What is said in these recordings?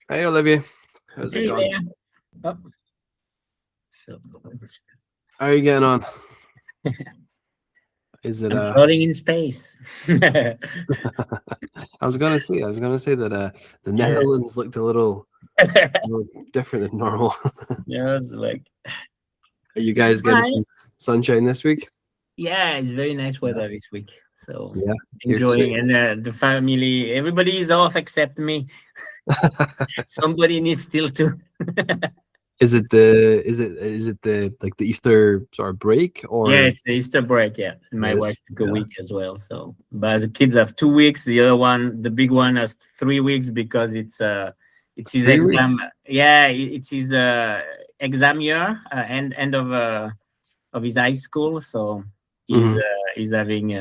Hey Olivia, how's it Hey going? there. Oh, so How are you getting on? Is it I'm floating in space. I was gonna say that the Yeah. Netherlands looked a little different than normal. Yeah, it's like Are you guys getting hi. some sunshine this week? Yeah, it's very nice Yeah, weather this week. So yeah, here too. enjoying and the family, everybody is off except me. Somebody needs still to. Is it the like the Easter sort of break Yeah, or it's the Easter break. Yeah, and it my wife is? took a Yeah, week as well. So, but the kids have 2 weeks. The other one, the big one, has 3 weeks because it's his 3 weeks. exam. Yeah, it's his exam year, end of his high school. So Mm-hmm. he's having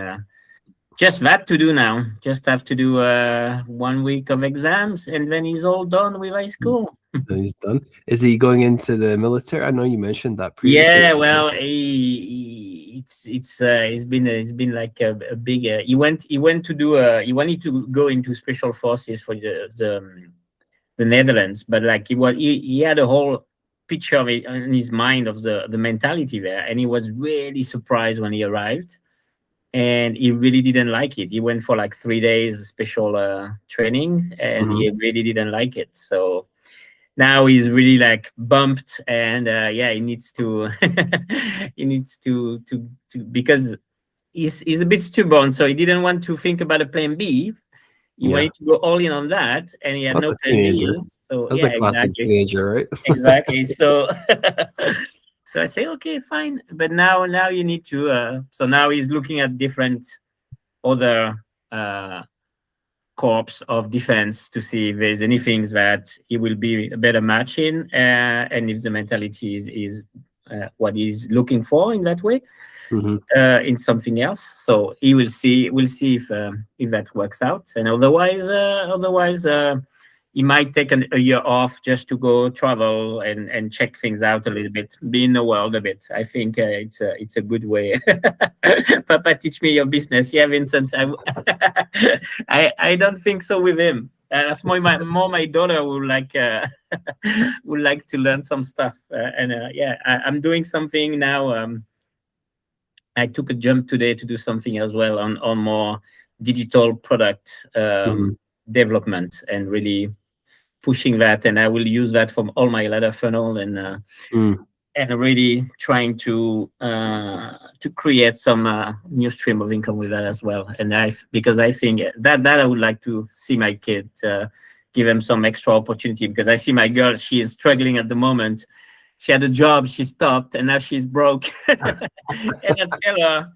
just that to do now. Just have to do 1 week of exams, and then he's all done with high school. He's done. Is he going into the military? I know you mentioned that previously. Yeah, well, he's been like a big. He went to do he wanted to go into special forces for the Netherlands, but like he had a whole picture of it in his mind of the mentality there, and he was really surprised when he arrived, and he really didn't like it. He went for like 3 days special training, and Mm-hmm. he really didn't like it. So now he's really like bumped, and yeah, he needs to he needs to because he's a bit stubborn, so he didn't want to think about a plan B. He Yeah, wanted to go all in on that, and he had that's no a plan teenager. B. So That's yeah, a classic exactly. teenager, right? Exactly. So so I say, okay, fine. But now you need to so now he's looking at different other corps of defense to see if there's anything that he will be a better match in, and if the mentality is what he's looking for in that way, Mm-hmm. in something else. So he will see. We'll see if that works out, and otherwise, he might take a year off just to go travel and check things out a little bit, be in the world a bit. I think it's a good way. Papa, teach me your business. Yeah, Vincent. I don't think so with him. That's more my daughter would like would like to learn some stuff. And yeah, I'm doing something now. I took a jump today to do something as well on more digital product Mm-hmm. development, and really pushing that. And I will use that from all my ladder funnel, Mm. and really trying to create some new stream of income with that as well. And because I think that I would like to see my kid, give them some extra opportunity, because I see my girl, she is struggling at the moment. She had a job, she stopped, and now she's broke. And I tell her,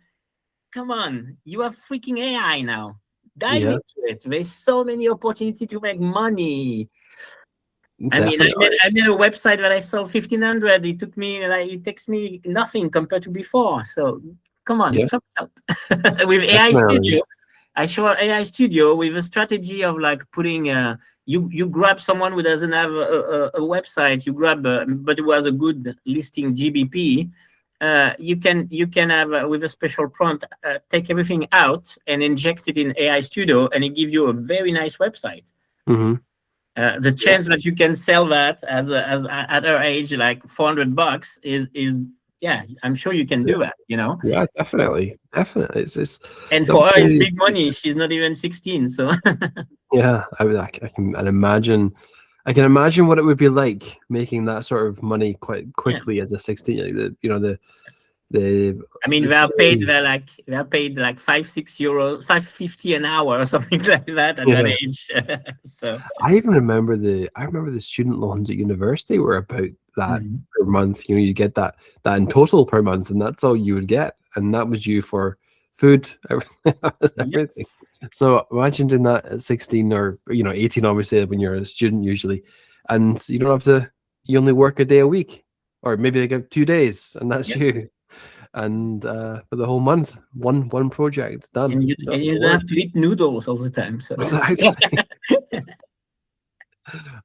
come on, you have freaking AI now. Dive Yeah, into it. There's so many opportunity to make money. I mean, definitely. I made a website that I sold 1,500. It takes me nothing compared to before. So come on, Yeah, chop it up. With AI definitely. Studio, I show AI Studio with a strategy of like putting you grab someone who doesn't have a website, you grab but who has a good listing GBP. You can have with a special prompt, take everything out and inject it in AI Studio, and it gives you a very nice website. Mm-hmm. The Yeah, chance that you can sell that as at our age, like $400, is yeah, I'm sure you can yeah, do that. yeah, definitely, definitely. It's And the for her, it's opportunity. big money. She's not even 16, so Yeah, I can and imagine. I can imagine what it would be like making that sort of money quite yeah. quickly as a 16. Like the I mean, the same. they are paid like 5 6 euros, 5.50 an hour or something like that at that Yeah, age. So I remember the student loans at university were about that mhm. per month. You know, you get that in total per month, and that's all you would get, and that was you for food, everything. That was Yep. everything. So imagine doing that at 16 or 18, obviously when you're a student usually, and you don't have to. You only work a day a week, or maybe they give 2 days, and that's Yep. you. And for the whole month, one project done. And Done you the don't work. have to eat noodles all the time. So Exactly.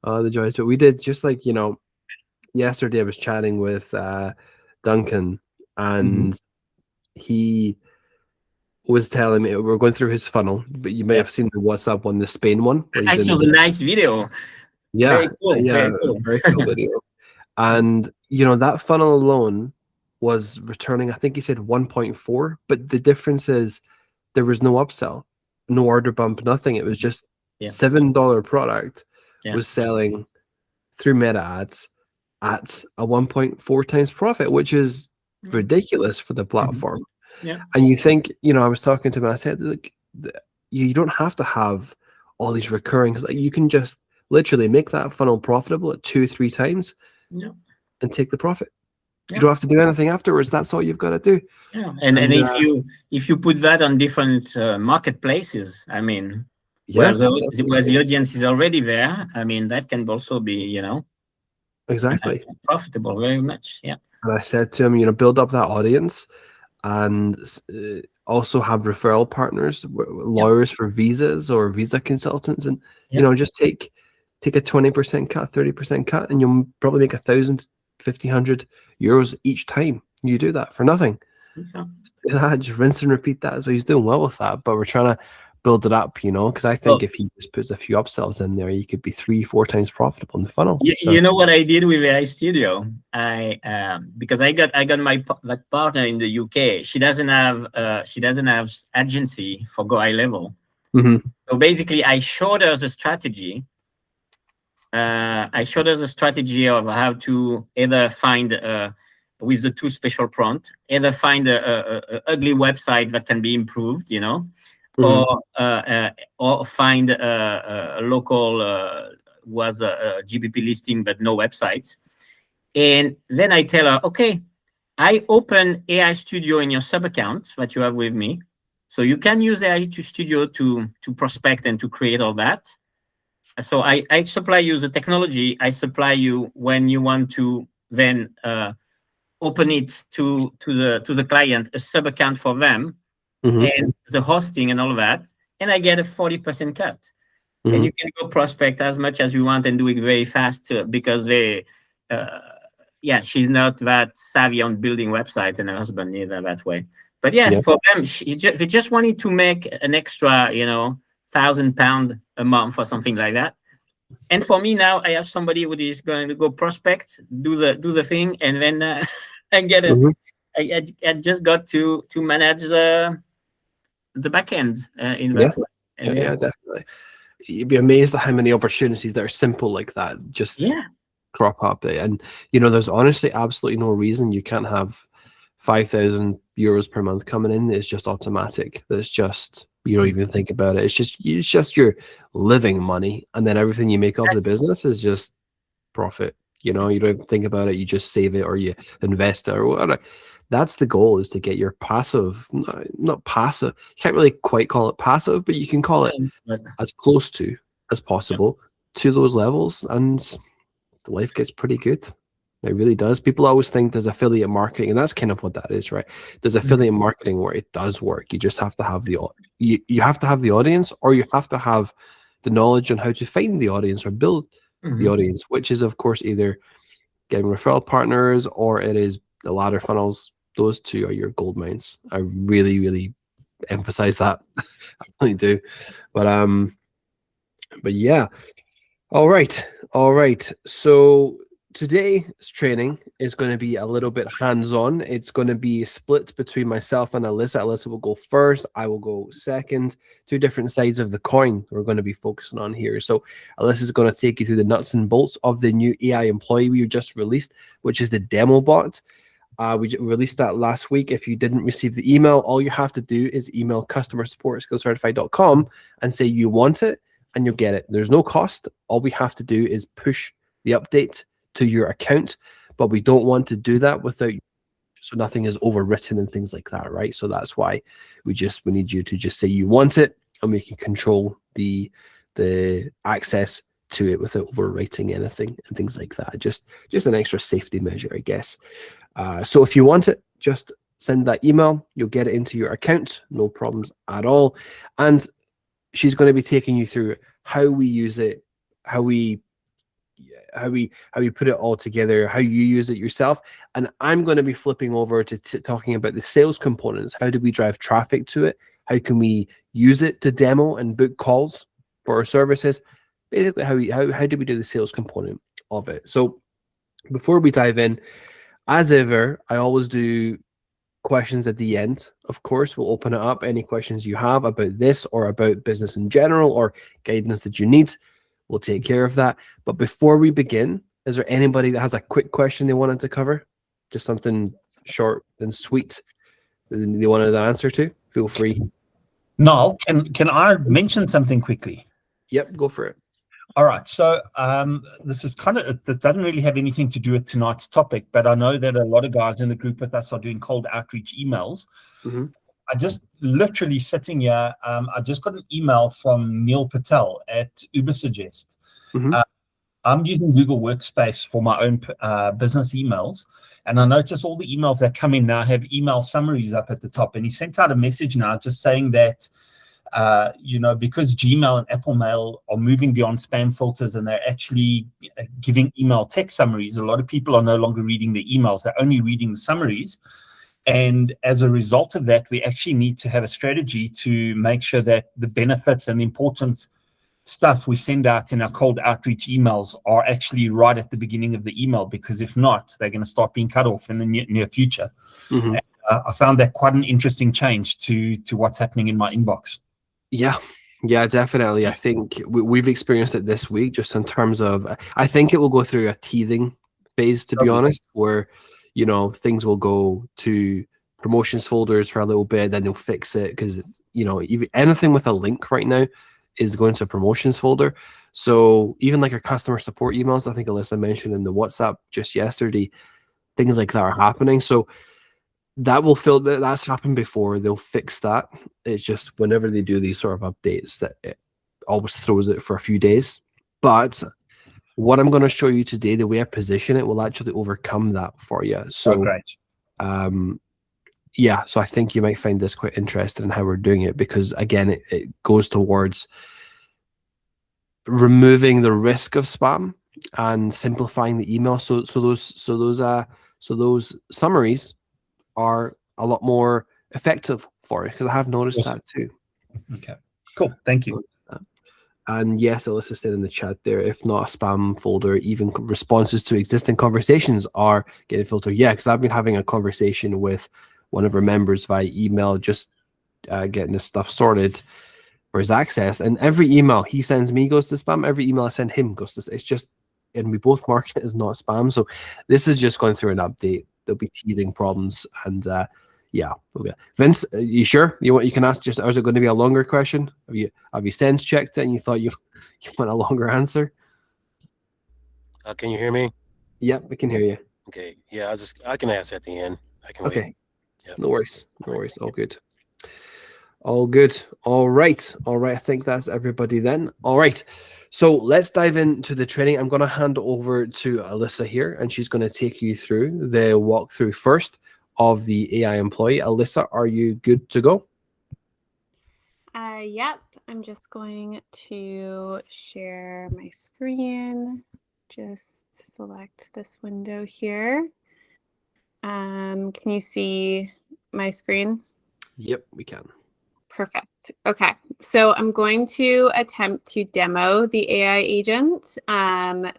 The joys. But we did just like yesterday I was chatting with Duncan, Mhm. and he was telling me we're going through his funnel, but you may Yeah, have seen the WhatsApp one, the Spain one, where I he's in saw the nice video. Yeah, Very cool. yeah, Very cool. very cool video. And that funnel alone was returning, I think he said 1.4, but the difference is there was no upsell, no order bump, nothing. It was just Yeah. $7 product Yeah. was selling through meta ads at a 1.4 times profit, which is ridiculous for the platform. Yeah. And you think, I was talking to him and I said, look, you don't have to have all these recurring, like you can just literally make that funnel profitable at 2-3 times Yeah. and take the profit. You Yeah. don't have to do anything afterwards. That's all you've got to do. Yeah. And if you put that on different marketplaces, I mean, Yeah, where the audience is already there, I mean, that can also be, exactly. profitable very much. Yeah. And I said to him, build up that audience and also have referral partners, lawyers for visas or visa consultants, and just take a 20% cut, 30% cut, and you'll probably make 1,000, 1,500 euros each time you do that for nothing. Okay. Just rinse and repeat that. So he's doing well with that, but we're trying to build it up, because I think if he just puts a few upsells in there, you could be 3-4 times profitable in the funnel. You know what I did with AI Studio? Because I got my partner in the UK. She doesn't have agency for GoHighLevel. Mm-hmm. So basically, I showed her the strategy. Of how to either find with the two special prompt, either find a ugly website that can be improved, Mm-hmm. or find a local was a GBP listing but no website. And then I tell her, okay, I open AI Studio in your sub account that you have with me, so you can use AI Studio to prospect and to create all that. So I supply you the technology. I supply you when you want to then open it to the client, a sub account for them, and the hosting and all of that, and I get a 40% cut. And you can go prospect as much as you want and do it very fast because she's not that savvy on building websites, and her husband neither that way. But for them, they just wanted to make an extra, £1,000 a month or something like that. And for me now, I have somebody who is going to go prospect, do the thing, and then I get it. I just got to manage the back end in that way. Yeah, definitely. You'd be amazed at how many opportunities that are simple like that just crop up. And there's honestly absolutely no reason you can't have 5,000 euros per month coming in. It's just automatic. That's just, you don't even think about it. It's just your living money, and then everything you make off the business is just profit. You don't even think about it. You just save it or you invest it or whatever. That's the goal, is to get your passive, not passive. You can't really quite call it passive, but you can call it as close to as possible to those levels, and life gets pretty good. It really does. People always think there's affiliate marketing, and that's kind of what that is, right? There's affiliate marketing where it does work. You just have to have you have to have the audience, or you have to have the knowledge on how to find the audience or build the audience, which is of course either getting referral partners or it is the ladder funnels. Those two are your gold mines. I really, really emphasize that. I really do. But yeah. All right. So today's training is going to be a little bit hands-on. It's going to be split between myself and Alyssa. Alyssa will go first. I will go second. Two different sides of the coin we're going to be focusing on here. So Alyssa is going to take you through the nuts and bolts of the new AI employee we just released, which is the demo bot. We released that last week. If you didn't receive the email, all you have to do is email customer@skillscertified.com and say you want it, and you'll get it. There's no cost. All we have to do is push the update to your account, but we don't want to do that without, so nothing is overwritten and things like that, right? So that's why we need you to just say you want it, and we can control the access to it without overwriting anything and things like that. Just an extra safety measure, I guess. So if you want it, just send that email. You'll get it into your account. No problems at all. And she's going to be taking you through how we use it, how we put it all together, how you use it yourself. And I'm going to be flipping over to talking about the sales components. How do we drive traffic to it? How can we use it to demo and book calls for our services? basically how do we do the sales component of it. So before we dive in, as ever, I always do questions at the end. Of course, we'll open it up. Any questions you have about this or about business in general or guidance that you need, we'll take care of that. But before we begin, is there anybody that has a quick question they wanted to cover? Just something short and sweet that they wanted an answer to? Feel free. Niall, can I mention something quickly? Yep, go for it. All right. So this is this doesn't really have anything to do with tonight's topic, but I know that a lot of guys in the group with us are doing cold outreach emails. Mm-hmm. I just literally sitting here, I just got an email from Neil Patel at Ubersuggest. Mm-hmm. I'm using Google Workspace for my own business emails, and I notice all the emails that come in now have email summaries up at the top. And he sent out a message now just saying that, because Gmail and Apple Mail are moving beyond spam filters and they're actually giving email text summaries, a lot of people are no longer reading the emails, they're only reading the summaries. And as a result of that, we actually need to have a strategy to make sure that the benefits and the important stuff we send out in our cold outreach emails are actually right at the beginning of the email, because if not, they're going to start being cut off in the near future. Mm-hmm. I found that quite an interesting change to what's happening in my inbox. Yeah, definitely. I think we've experienced it this week, just in terms of, I think it will go through a teething phase, to be honest, where, things will go to promotions folders for a little bit, then they'll fix it because, even anything with a link right now is going to a promotions folder. So even like our customer support emails, I think Alyssa mentioned in the WhatsApp just yesterday, things like that are happening. So that will fill that's happened before. They'll fix that. It's just whenever they do these sort of updates that it always throws it for a few days. But what I'm going to show you today, the way I position it will actually overcome that for you. So great. So I think you might find this quite interesting in how we're doing it, because again, it goes towards removing the risk of spam and simplifying the email. So those summaries are a lot more effective for it, because I have noticed that too. Okay, cool. Thank you. And yes, Alyssa said in the chat there, if not a spam folder, even responses to existing conversations are getting filtered. Yeah, because I've been having a conversation with one of our members via email, just getting his stuff sorted for his access. And every email he sends me goes to spam. Every email I send him goes to, it's just, and we both mark it as not spam. So this is just going through an update. There'll be teething problems, and okay. Vince, you sure you can ask? Just, or is it going to be a longer question? Have you sense checked it and you thought you want a longer answer? Can you hear me? Yep, we can hear you. Okay, yeah, I can ask at the end. I can Okay. wait. Yep. No worries. All good. All good. All right. I think that's everybody then. All right. So let's dive into the training. I'm going to hand over to Alyssa here, and she's going to take you through the walkthrough first of the AI employee. Alyssa, are you good to go? Yep. I'm just going to share my screen. Just select this window here. Can you see my screen? Yep, we can. Perfect. Okay, so I'm going to attempt to demo the AI agent.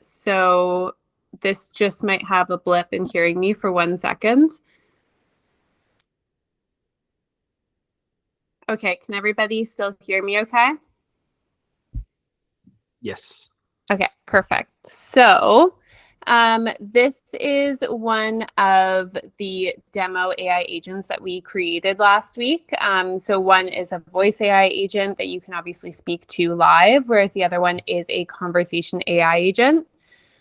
So this just might have a blip in hearing me for 1 second. Okay, can everybody still hear me okay? Yes. Okay, perfect. So this is one of the demo AI agents that we created last week. So one is a voice AI agent that you can obviously speak to live, whereas the other one is a conversation AI agent.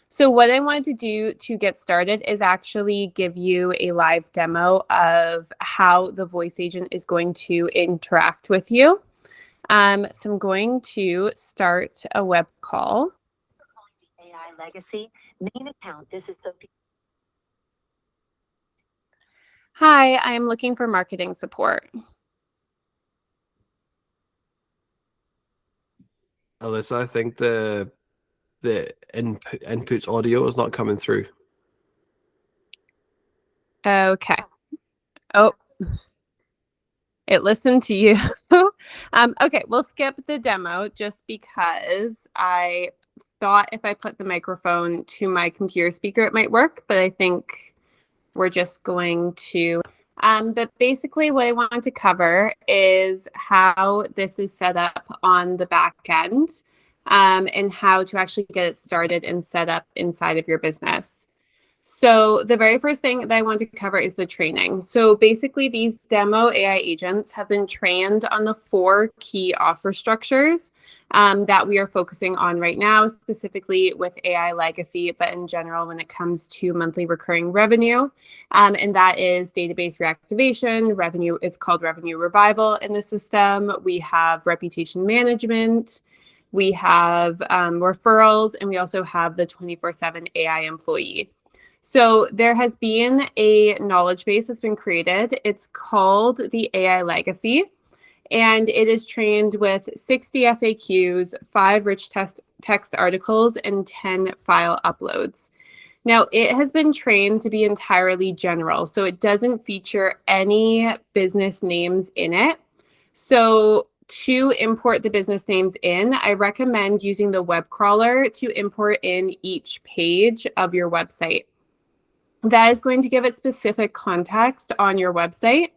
So what I wanted to do to get started is actually give you a live demo of how the voice agent is going to interact with you. So I'm going to start a web call. AI Legacy main account. This is Sophie. Hi, I'm looking for marketing support. Alyssa, I think the input's audio is not coming through. Okay. Oh, it listened to you. Okay, we'll skip the demo just because I thought if I put the microphone to my computer speaker, it might work, but I think we're just going to. But basically what I want to cover is how this is set up on the back end, and how to actually get it started and set up inside of your business. So the very first thing that I want to cover is the training. So basically these demo AI agents have been trained on the 4 key offer structures that we are focusing on right now, specifically with AI legacy, but in general when it comes to monthly recurring revenue. And that is database reactivation, revenue, it's called revenue revival in the system. We have reputation management, we have referrals, and we also have the 24/7 AI employee. So there has been a knowledge base that's been created. It's called the AI Legacy, and it is trained with 60 FAQs, 5 rich text articles, and 10 file uploads. Now, it has been trained to be entirely general, so it doesn't feature any business names in it. So to import the business names in, I recommend using the web crawler to import in each page of your website. That is going to give it specific context on your website.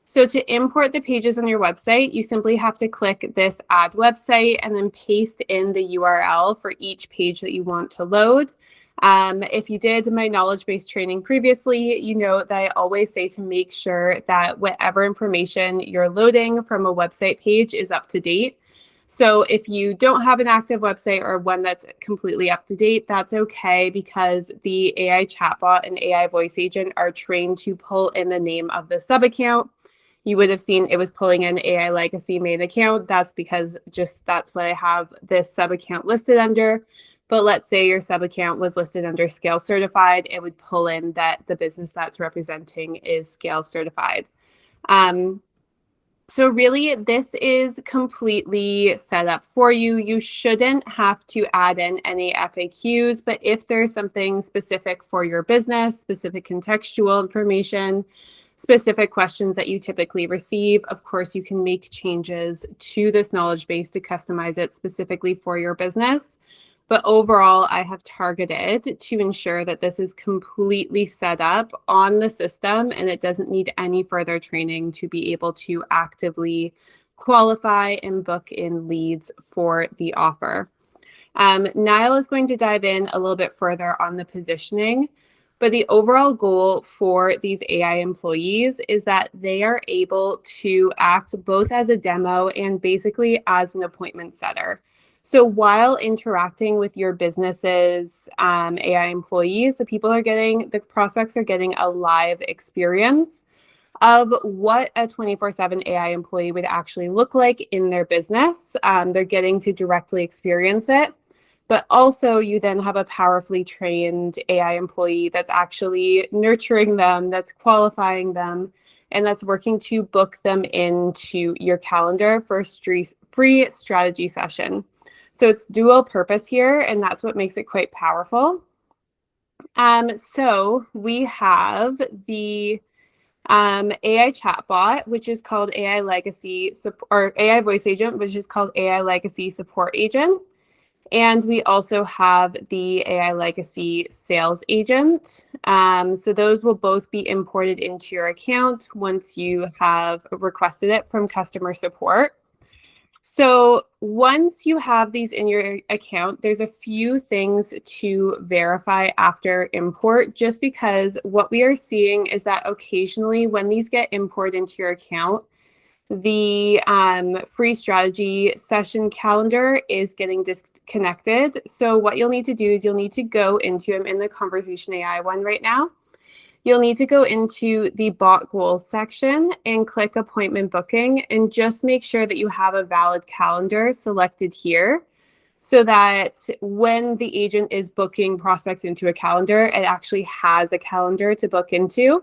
So to import the pages on your website, you simply have to click this add website and then paste in the URL for each page that you want to load. If you did my knowledge base training previously, you know that I always say to make sure that whatever information you're loading from a website page is up to date. So if you don't have an active website or one that's completely up to date, that's okay, because the AI chatbot and AI voice agent are trained to pull in the name of the sub account. You would have seen it was pulling in AI Legacy main account. That's because that's what I have this sub account listed under. But let's say your sub account was listed under Scale Certified, it would pull in that the business that's representing is Scale Certified. So really, this is completely set up for you. You shouldn't have to add in any FAQs, but if there's something specific for your business, specific contextual information, specific questions that you typically receive, of course, you can make changes to this knowledge base to customize it specifically for your business. But overall, I have targeted to ensure that this is completely set up on the system and it doesn't need any further training to be able to actively qualify and book in leads for the offer. Niall is going to dive in a little bit further on the positioning, but the overall goal for these AI employees is that they are able to act both as a demo and basically as an appointment setter. So while interacting with your business's AI employees, the prospects are getting a live experience of what a 24/7 AI employee would actually look like in their business. They're getting to directly experience it. But also you then have a powerfully trained AI employee that's actually nurturing them, that's qualifying them, and that's working to book them into your calendar for a free strategy session. So it's dual purpose here, and that's what makes it quite powerful. So we have the AI chatbot, which is called AI Legacy, or AI voice agent, which is called AI Legacy Support Agent. And we also have the AI Legacy Sales Agent. So those will both be imported into your account once you have requested it from customer support. So once you have these in your account, there's a few things to verify after import, just because what we are seeing is that occasionally when these get imported into your account, the free strategy session calendar is getting disconnected. So what you'll need to do is you'll need to go into, I'm in the Conversation AI one right now. You'll need to go into the bot goals section and click appointment booking, and just make sure that you have a valid calendar selected here, so that when the agent is booking prospects into a calendar, it actually has a calendar to book into.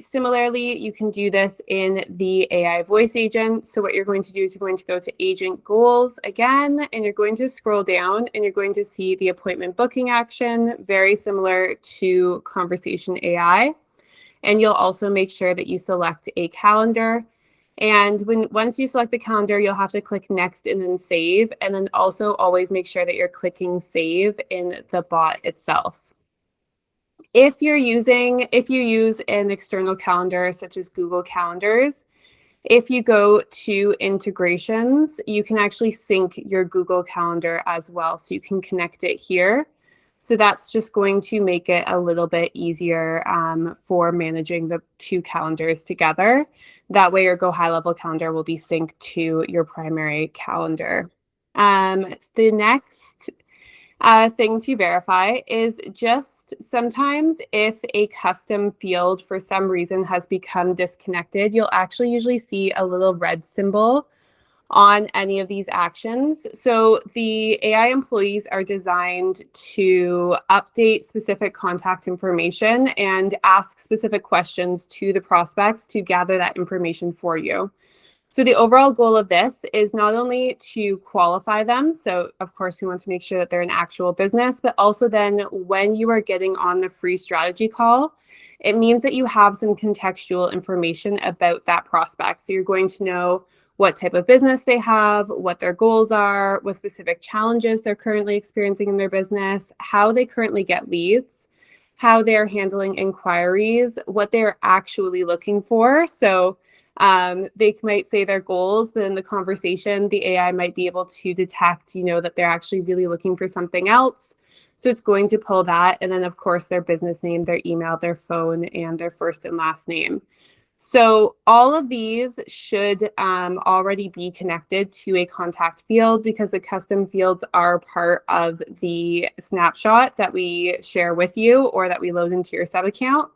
Similarly, you can do this in the AI voice agent. So what you're going to do is you're going to go to agent goals again, and you're going to scroll down and you're going to see the appointment booking action, very similar to Conversation AI. And you'll also make sure that you select a calendar. And once you select the calendar, you'll have to click next and then save. And then also always make sure that you're clicking save in the bot itself. If you use an external calendar such as Google Calendars, if you go to integrations, you can actually sync your Google Calendar as well. So you can connect it here. So that's just going to make it a little bit easier for managing the two calendars together. That way your GoHighLevel calendar will be synced to your primary calendar. The next thing to verify is just sometimes if a custom field for some reason has become disconnected, you'll actually usually see a little red symbol on any of these actions. So the AI employees are designed to update specific contact information and ask specific questions to the prospects to gather that information for you. So the overall goal of this is not only to qualify them, so of course we want to make sure that they're an actual business, but also then when you are getting on the free strategy call, it means that you have some contextual information about that prospect. So you're going to know what type of business they have, what their goals are, what specific challenges they're currently experiencing in their business, how they currently get leads, how they're handling inquiries, what they're actually looking for. So they might say their goals, but in the conversation, the AI might be able to detect, that they're actually really looking for something else. So it's going to pull that. And then, of course, their business name, their email, their phone, and their first and last name. So all of these should already be connected to a contact field because the custom fields are part of the snapshot that we share with you or that we load into your sub account.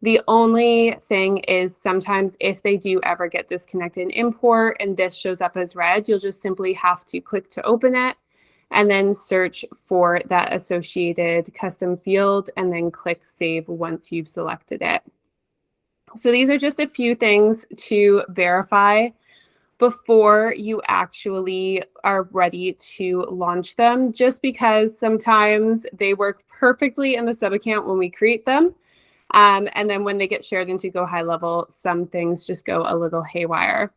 The only thing is sometimes if they do ever get disconnected in import and this shows up as red, you'll just simply have to click to open it and then search for that associated custom field and then click save once you've selected it. So these are just a few things to verify before you actually are ready to launch them, just because sometimes they work perfectly in the sub account when we create them. And then when they get shared into GoHighLevel, some things just go a little haywire.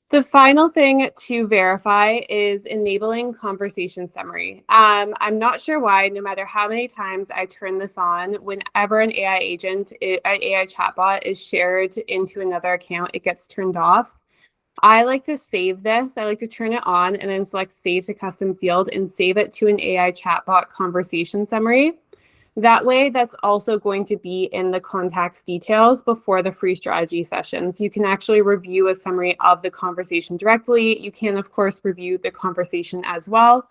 The final thing to verify is enabling conversation summary. I'm not sure why, no matter how many times I turn this on, whenever an AI agent, an AI chatbot is shared into another account, it gets turned off. I like to save this. I like to turn it on and then select save to custom field and save it to an AI chatbot conversation summary. That way, that's also going to be in the contacts details before the free strategy sessions. You can actually review a summary of the conversation directly. You can, of course, review the conversation as well,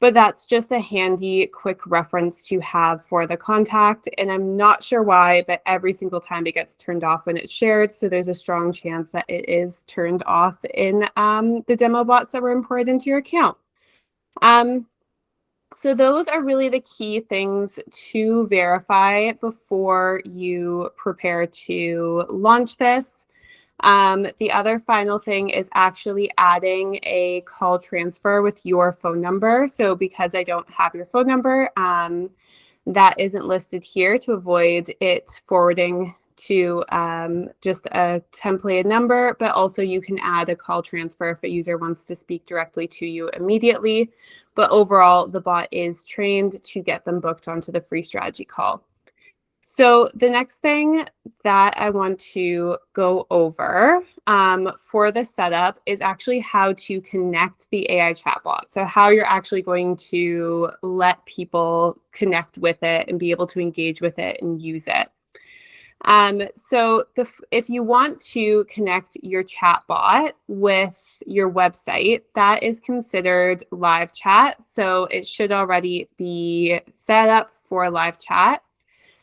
but that's just a handy, quick reference to have for the contact. And I'm not sure why, but every single time it gets turned off when it's shared. So there's a strong chance that it is turned off in the demo bots that were imported into your account. So those are really the key things to verify before you prepare to launch this. The other final thing is actually adding a call transfer with your phone number. So because I don't have your phone number, that isn't listed here to avoid it forwarding to just a templated number, but also you can add a call transfer if a user wants to speak directly to you immediately. But overall, the bot is trained to get them booked onto the free strategy call. So the next thing that I want to go over for the setup is actually how to connect the AI chatbot. So how you're actually going to let people connect with it and be able to engage with it and use it. If you want to connect your chatbot with your website, that is considered live chat. So it should already be set up for live chat.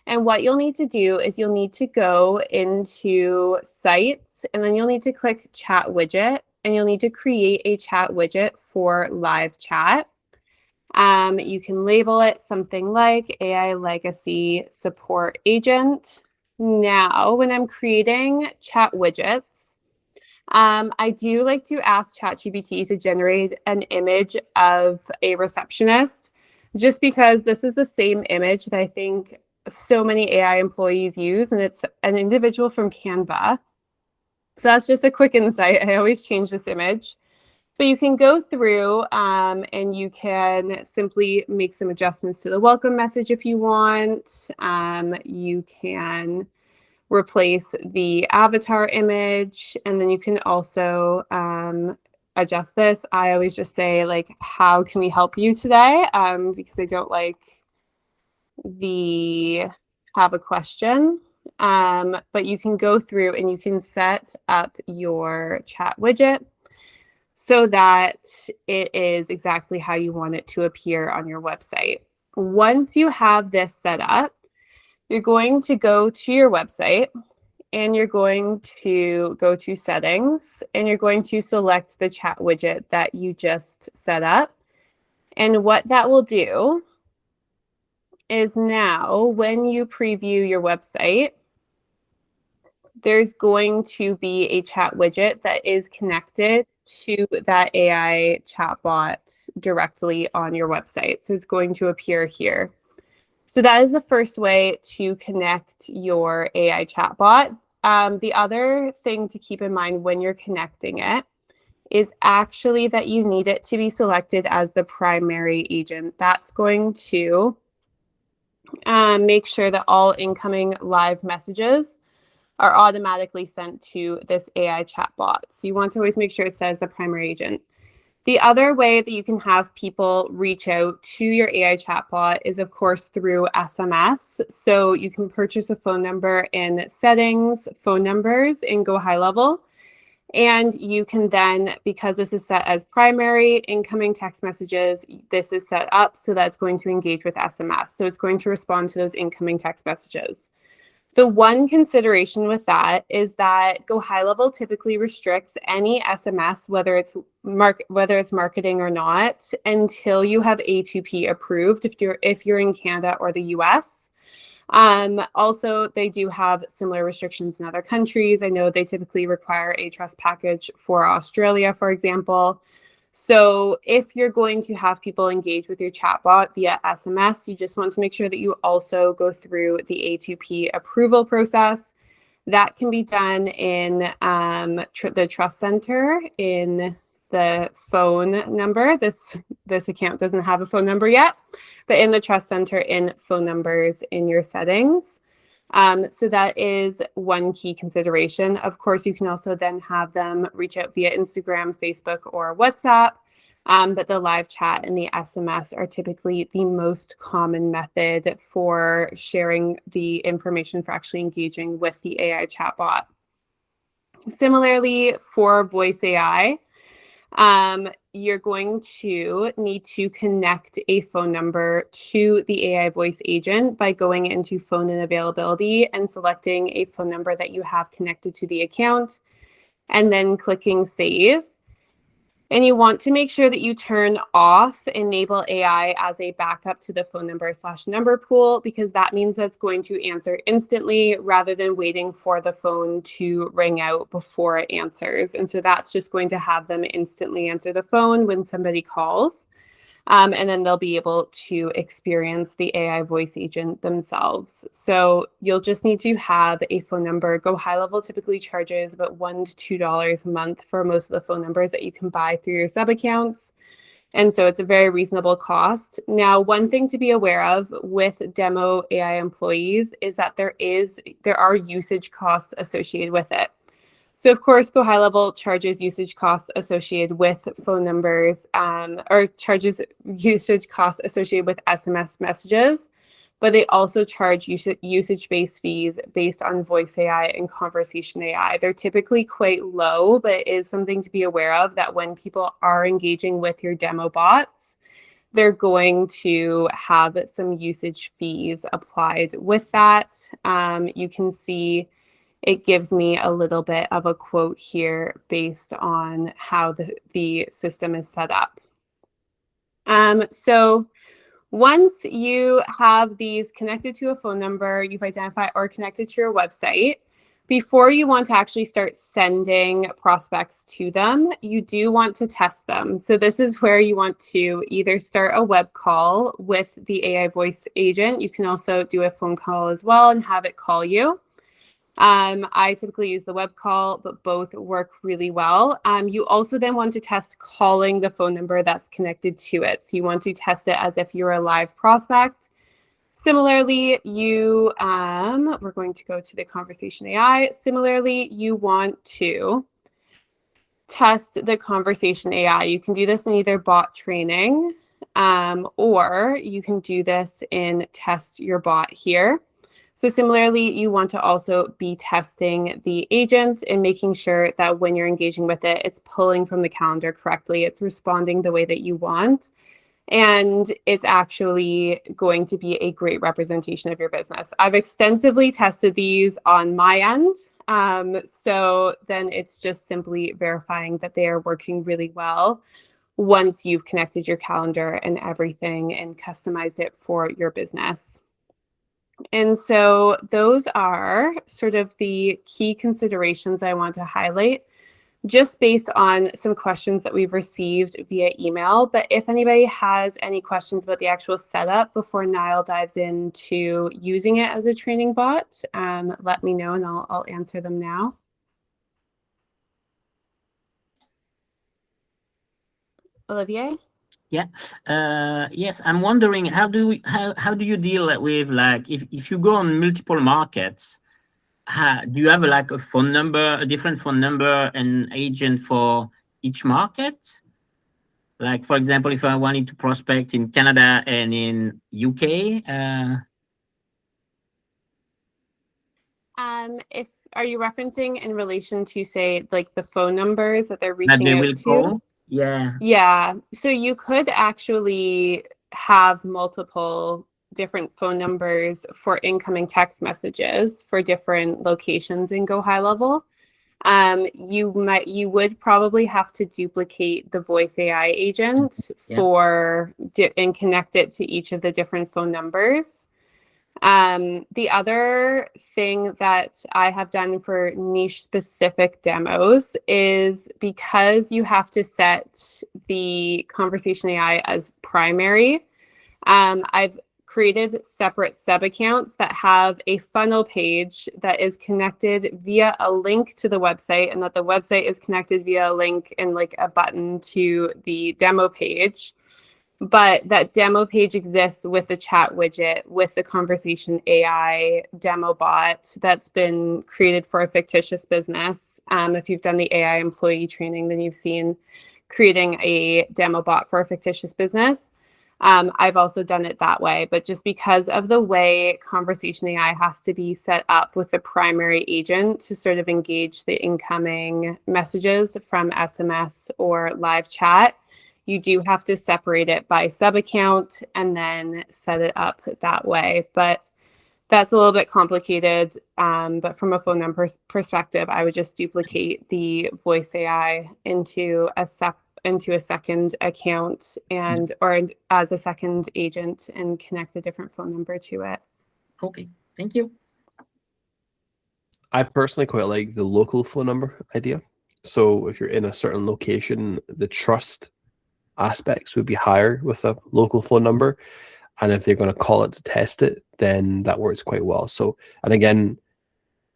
And what you'll need to do is you'll need to go into sites and then you'll need to click chat widget and you'll need to create a chat widget for live chat. You can label it something like AI Legacy Support Agent. Now, when I'm creating chat widgets, I do like to ask ChatGPT to generate an image of a receptionist, just because this is the same image that I think so many AI employees use, and it's an individual from Canva. So that's just a quick insight. I always change this image. But you can go through and you can simply make some adjustments to the welcome message if you want. You can replace the avatar image, and then you can also adjust this. I always just say, like, how can we help you today? Because I don't like the have a question. But you can go through and you can set up your chat widget so that it is exactly how you want it to appear on your website. Once you have this set up, you're going to go to your website and you're going to go to settings and you're going to select the chat widget that you just set up. And what that will do is now when you preview your website, there's going to be a chat widget that is connected to that AI chatbot directly on your website. So it's going to appear here. So that is the first way to connect your AI chatbot. The other thing to keep in mind when you're connecting it is actually that you need it to be selected as the primary agent. That's going to make sure that all incoming live messages are automatically sent to this AI chatbot. So you want to always make sure it says the primary agent. The other way that you can have people reach out to your AI chatbot is, of course, through SMS. So you can purchase a phone number in settings, phone numbers in GoHighLevel. And you can then, because this is set as primary incoming text messages, this is set up so that it's going to engage with SMS. So it's going to respond to those incoming text messages. The one consideration with that is that GoHighLevel typically restricts any SMS, whether it's marketing or not, until you have A2P approved if you're in Canada or the US. Also, they do have similar restrictions in other countries. I know they typically require a trust package for Australia, for example. So if you're going to have people engage with your chatbot via SMS, you just want to make sure that you also go through the A2P approval process. That can be done in the Trust Center in the phone number. This account doesn't have a phone number yet, but in the Trust Center in phone numbers in your settings. So that is one key consideration. Of course, you can also then have them reach out via Instagram, Facebook, or WhatsApp. But the live chat and the SMS are typically the most common method for sharing the information for actually engaging with the AI chatbot. Similarly, for voice AI, you're going to need to connect a phone number to the AI voice agent by going into phone and availability and selecting a phone number that you have connected to the account and then clicking save. And you want to make sure that you turn off enable AI as a backup to the phone number / number pool, because that means that's going to answer instantly rather than waiting for the phone to ring out before it answers. And so that's just going to have them instantly answer the phone when somebody calls. And then they'll be able to experience the AI voice agent themselves. So you'll just need to have a phone number. GoHighLevel typically charges about $1 to $2 a month for most of the phone numbers that you can buy through your sub accounts. And so it's a very reasonable cost. Now, one thing to be aware of with demo AI employees is that there are usage costs associated with it. So of course, GoHighLevel charges usage costs associated with phone numbers or charges usage costs associated with SMS messages, but they also charge usage-based fees based on voice AI and conversation AI. They're typically quite low, but it is something to be aware of that when people are engaging with your demo bots, they're going to have some usage fees applied with that. You can see it gives me a little bit of a quote here based on how the system is set up. So once you have these connected to a phone number, you've identified or connected to your website, before you want to actually start sending prospects to them, you do want to test them. So this is where you want to either start a web call with the AI voice agent. You can also do a phone call as well and have it call you. I typically use the web call, but both work really well. You also then want to test calling the phone number that's connected to it. So you want to test it as if you're a live prospect. Similarly, we're going to go to the conversation AI. Similarly, you want to test the conversation AI. You can do this in either bot training, or you can do this in test your bot here. So similarly, you want to also be testing the agent and making sure that when you're engaging with it, it's pulling from the calendar correctly, it's responding the way that you want, and it's actually going to be a great representation of your business. I've extensively tested these on my end. So then it's just simply verifying that they are working really well once you've connected your calendar and everything and customized it for your business. And so those are sort of the key considerations I want to highlight, just based on some questions that we've received via email. But if anybody has any questions about the actual setup before Niall dives into using it as a training bot, let me know and I'll answer them now. Olivier? Yeah. Yes, I'm wondering how do you deal with, like, if you go on multiple markets, do you have like a phone number, a different phone number and agent for each market? Like, for example, if I wanted to prospect in Canada and in UK, Are you referencing in relation to, say, like the phone numbers that they're that reaching they out will to? call? Yeah. Yeah, so you could actually have multiple different phone numbers for incoming text messages for different locations in GoHighLevel. You would probably have to duplicate the voice AI agent Yeah. and connect it to each of the different phone numbers. The other thing that I have done for niche specific demos is, because you have to set the conversation AI as primary, I've created separate sub accounts that have a funnel page that is connected via a link to the website, and that the website is connected via a link and like a button to the demo page. But that demo page exists with the chat widget, with the conversation AI demo bot that's been created for a fictitious business. If you've done the AI employee training, then you've seen creating a demo bot for a fictitious business. I've also done it that way, but just because of the way conversation AI has to be set up with the primary agent to sort of engage the incoming messages from SMS or live chat, you do have to separate it by sub account and then set it up that way. But that's a little bit complicated. But from a phone number perspective, I would just duplicate the voice AI into a second account or as a second agent and connect a different phone number to it. Okay, thank you. I personally quite like the local phone number idea. So if you're in a certain location, the trust aspects would be higher with a local phone number. And if they're going to call it to test it, then that works quite well. So, and again,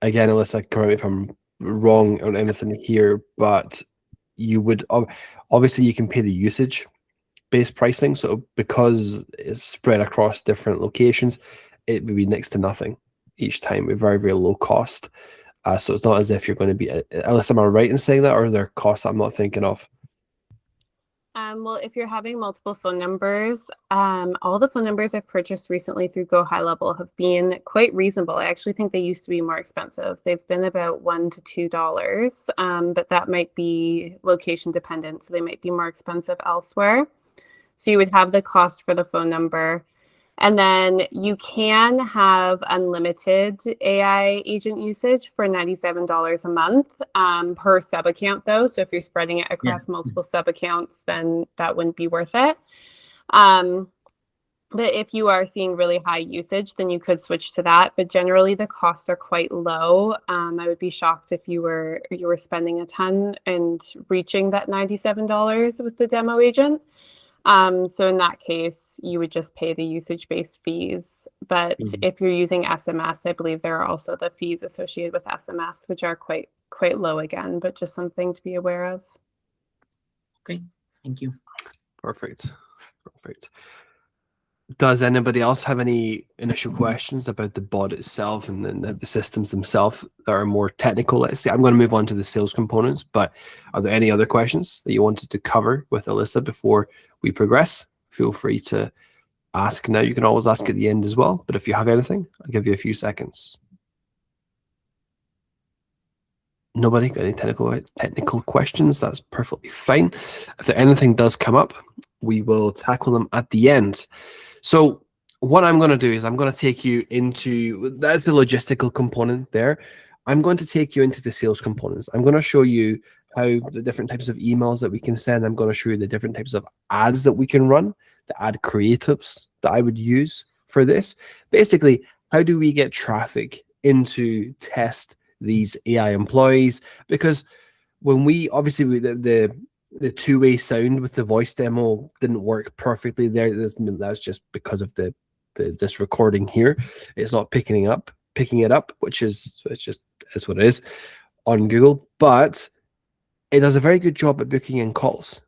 Alyssa, correct me if I'm wrong on anything here, but you would obviously you can pay the usage based pricing. So because it's spread across different locations, it would be next to nothing each time with very, very low cost. So it's not as if you're going to be, Alyssa, am I right in saying that, or are there costs I'm not thinking of? Well, if you're having multiple phone numbers, all the phone numbers I've purchased recently through GoHighLevel have been quite reasonable. I actually think they used to be more expensive. They've been about $1 to $2, but that might be location dependent. So they might be more expensive elsewhere. So you would have the cost for the phone number. And then you can have unlimited AI agent usage for $97 a month per sub account, though. So if you're spreading it across multiple sub accounts, then that wouldn't be worth it. But if you are seeing really high usage, then you could switch to that. But generally, the costs are quite low. I would be shocked if you were spending a ton and reaching that $97 with the demo agent. So in that case, you would just pay the usage-based fees. But Mhm. if you're using SMS, I believe there are also the fees associated with SMS, which are quite low again, but just something to be aware of. Okay, thank you. Perfect. Perfect. Does anybody else have any initial questions about the bot itself and then the systems themselves that are more technical? Let's say I'm going to move on to the sales components, but are there any other questions that you wanted to cover with Alyssa before we progress? Feel free to ask now. You can always ask at the end as well, but if you have anything, I'll give you a few seconds. Nobody got any technical questions? That's perfectly fine. If there anything does come up, we will tackle them at the end. So what I'm going to do is I'm going to take you into, that's the logistical component there. I'm going to take you into the sales components. I'm going to show you how the different types of emails that we can send. I'm going to show you the different types of ads that we can run, the ad creatives that I would use for this. Basically, how do we get traffic into test these AI employees? Because when we, obviously, the two-way sound with the voice demo didn't work perfectly there. That's just because of this recording here. It's not picking it up, which is what it is on Google. But it does a very good job at booking in calls.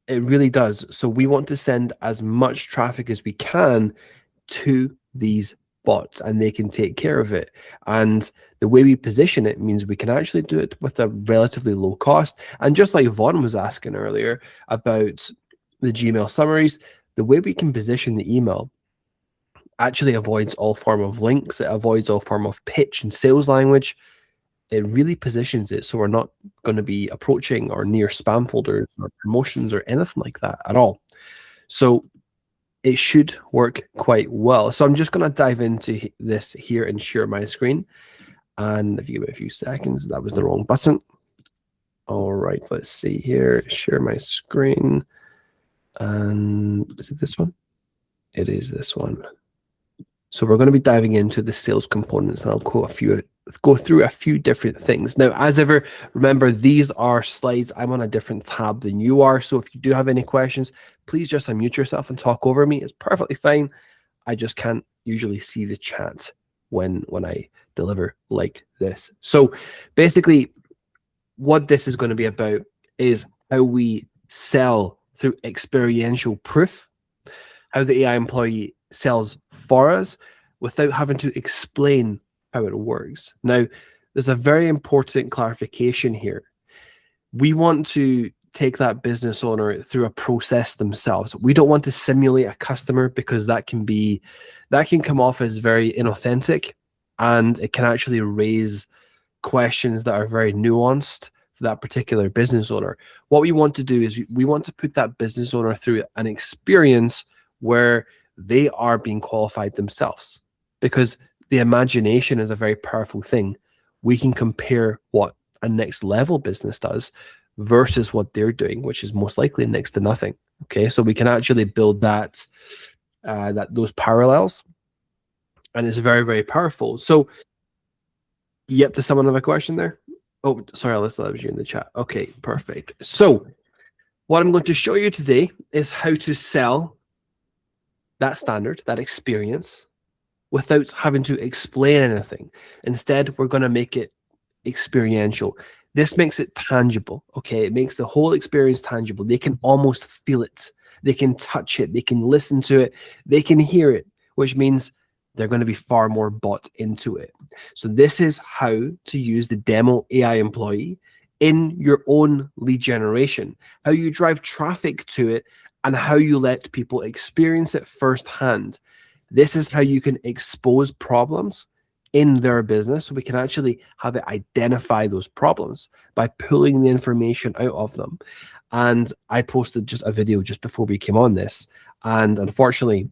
It really does. So we want to send as much traffic as we can to these bots, and they can take care of it. And the way we position it means we can actually do it with a relatively low cost. And just like Vaughn was asking earlier about the Gmail summaries, the way we can position the email actually avoids all form of links. It avoids all form of pitch and sales language. It really positions it so we're not going to be approaching or near spam folders or promotions or anything like that at all. So it should work quite well. So I'm just going to dive into this here and share my screen. And if you give it a few seconds, that was the wrong button. All right, let's see here. Share my screen. And is it this one? It is this one. So we're going to be diving into the sales components, and I'll go through a few different things. Now, as ever, remember, these are slides. I'm on a different tab than you are. So if you do have any questions, please just unmute yourself and talk over me. It's perfectly fine. I just can't usually see the chat when I deliver like this. So basically, what this is going to be about is how we sell through experiential proof, how the AI employee sells for us without having to explain how it works. Now, there's a very important clarification here. We want to take that business owner through a process themselves. We don't want to simulate a customer, because that can come off as very inauthentic, and it can actually raise questions that are very nuanced for that particular business owner. What we want to do is we want to put that business owner through an experience where they are being qualified themselves, because the imagination is a very powerful thing. We can compare what a next level business does versus what they're doing, which is most likely next to nothing. Okay, so we can actually build those parallels, and it's very, very powerful. So, yep, does someone have a question there? Oh, sorry, Alyssa, that was you in the chat. Okay, perfect. So, what I'm going to show you today is how to sell that standard, that experience, without having to explain anything. Instead, we're going to make it experiential. This makes it tangible, okay? It makes the whole experience tangible. They can almost feel it. They can touch it. They can listen to it. They can hear it, which means they're going to be far more bought into it. So this is how to use the demo AI employee in your own lead generation, how you drive traffic to it, and how you let people experience it firsthand. This is how you can expose problems in their business, so we can actually have it identify those problems by pulling the information out of them. And I posted just a video just before we came on this, and unfortunately,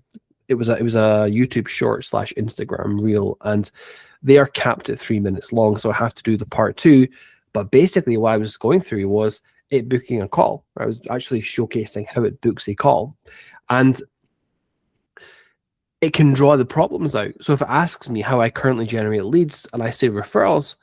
it was a YouTube short / Instagram reel, and they are capped at 3 minutes long, so I have to do the part 2. But basically, what I was going through was it booking a call. I was actually showcasing how it books a call, and it can draw the problems out. So if it asks me how I currently generate leads and I say referrals,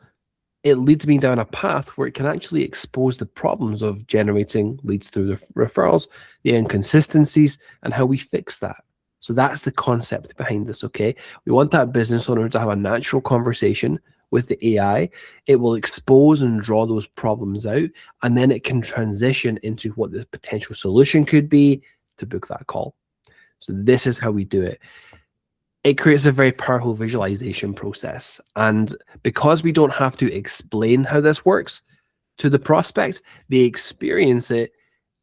it leads me down a path where it can actually expose the problems of generating leads through the referrals, the inconsistencies, and how we fix that. So that's the concept behind this, okay? We want that business owner to have a natural conversation with the AI. It will expose and draw those problems out, and then it can transition into what the potential solution could be to book that call. So this is how we do it. It creates a very powerful visualization process. And because we don't have to explain how this works to the prospect, they experience it,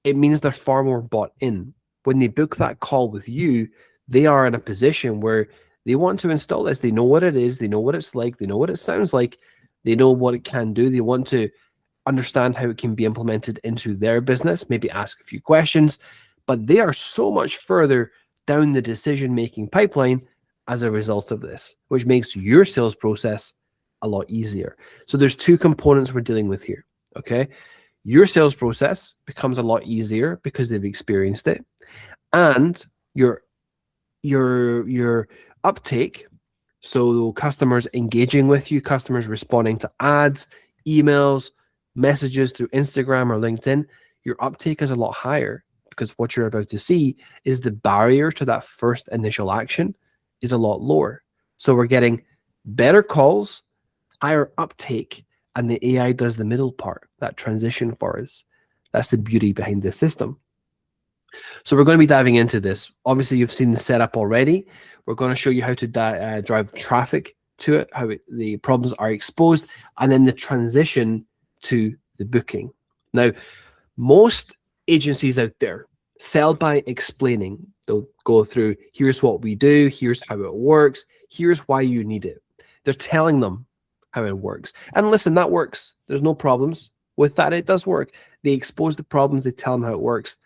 it means they're far more bought in. When they book that call with you, they are in a position where they want to install this. They know what it is. They know what it's like. They know what it sounds like. They know what it can do. They want to understand how it can be implemented into their business, maybe ask a few questions, but they are so much further down the decision-making pipeline as a result of this, which makes your sales process a lot easier. So there's two components we're dealing with here, okay? Your sales process becomes a lot easier because they've experienced it, and your uptake, so customers engaging with you, customers responding to ads, emails, messages through Instagram or LinkedIn, your uptake is a lot higher because what you're about to see is the barrier to that first initial action is a lot lower. So we're getting better calls, higher uptake, and the AI does the middle part, that transition for us. That's the beauty behind this system. So we're going to be diving into this. Obviously, you've seen the setup already. We're going to show you how to drive traffic to it, how the problems are exposed, and then the transition to the booking. Now, most agencies out there sell by explaining. They'll go through, here's what we do, here's how it works, here's why you need it. They're telling them how it works. And listen, that works. There's no problems with that. It does work. They expose the problems, they tell them how it works,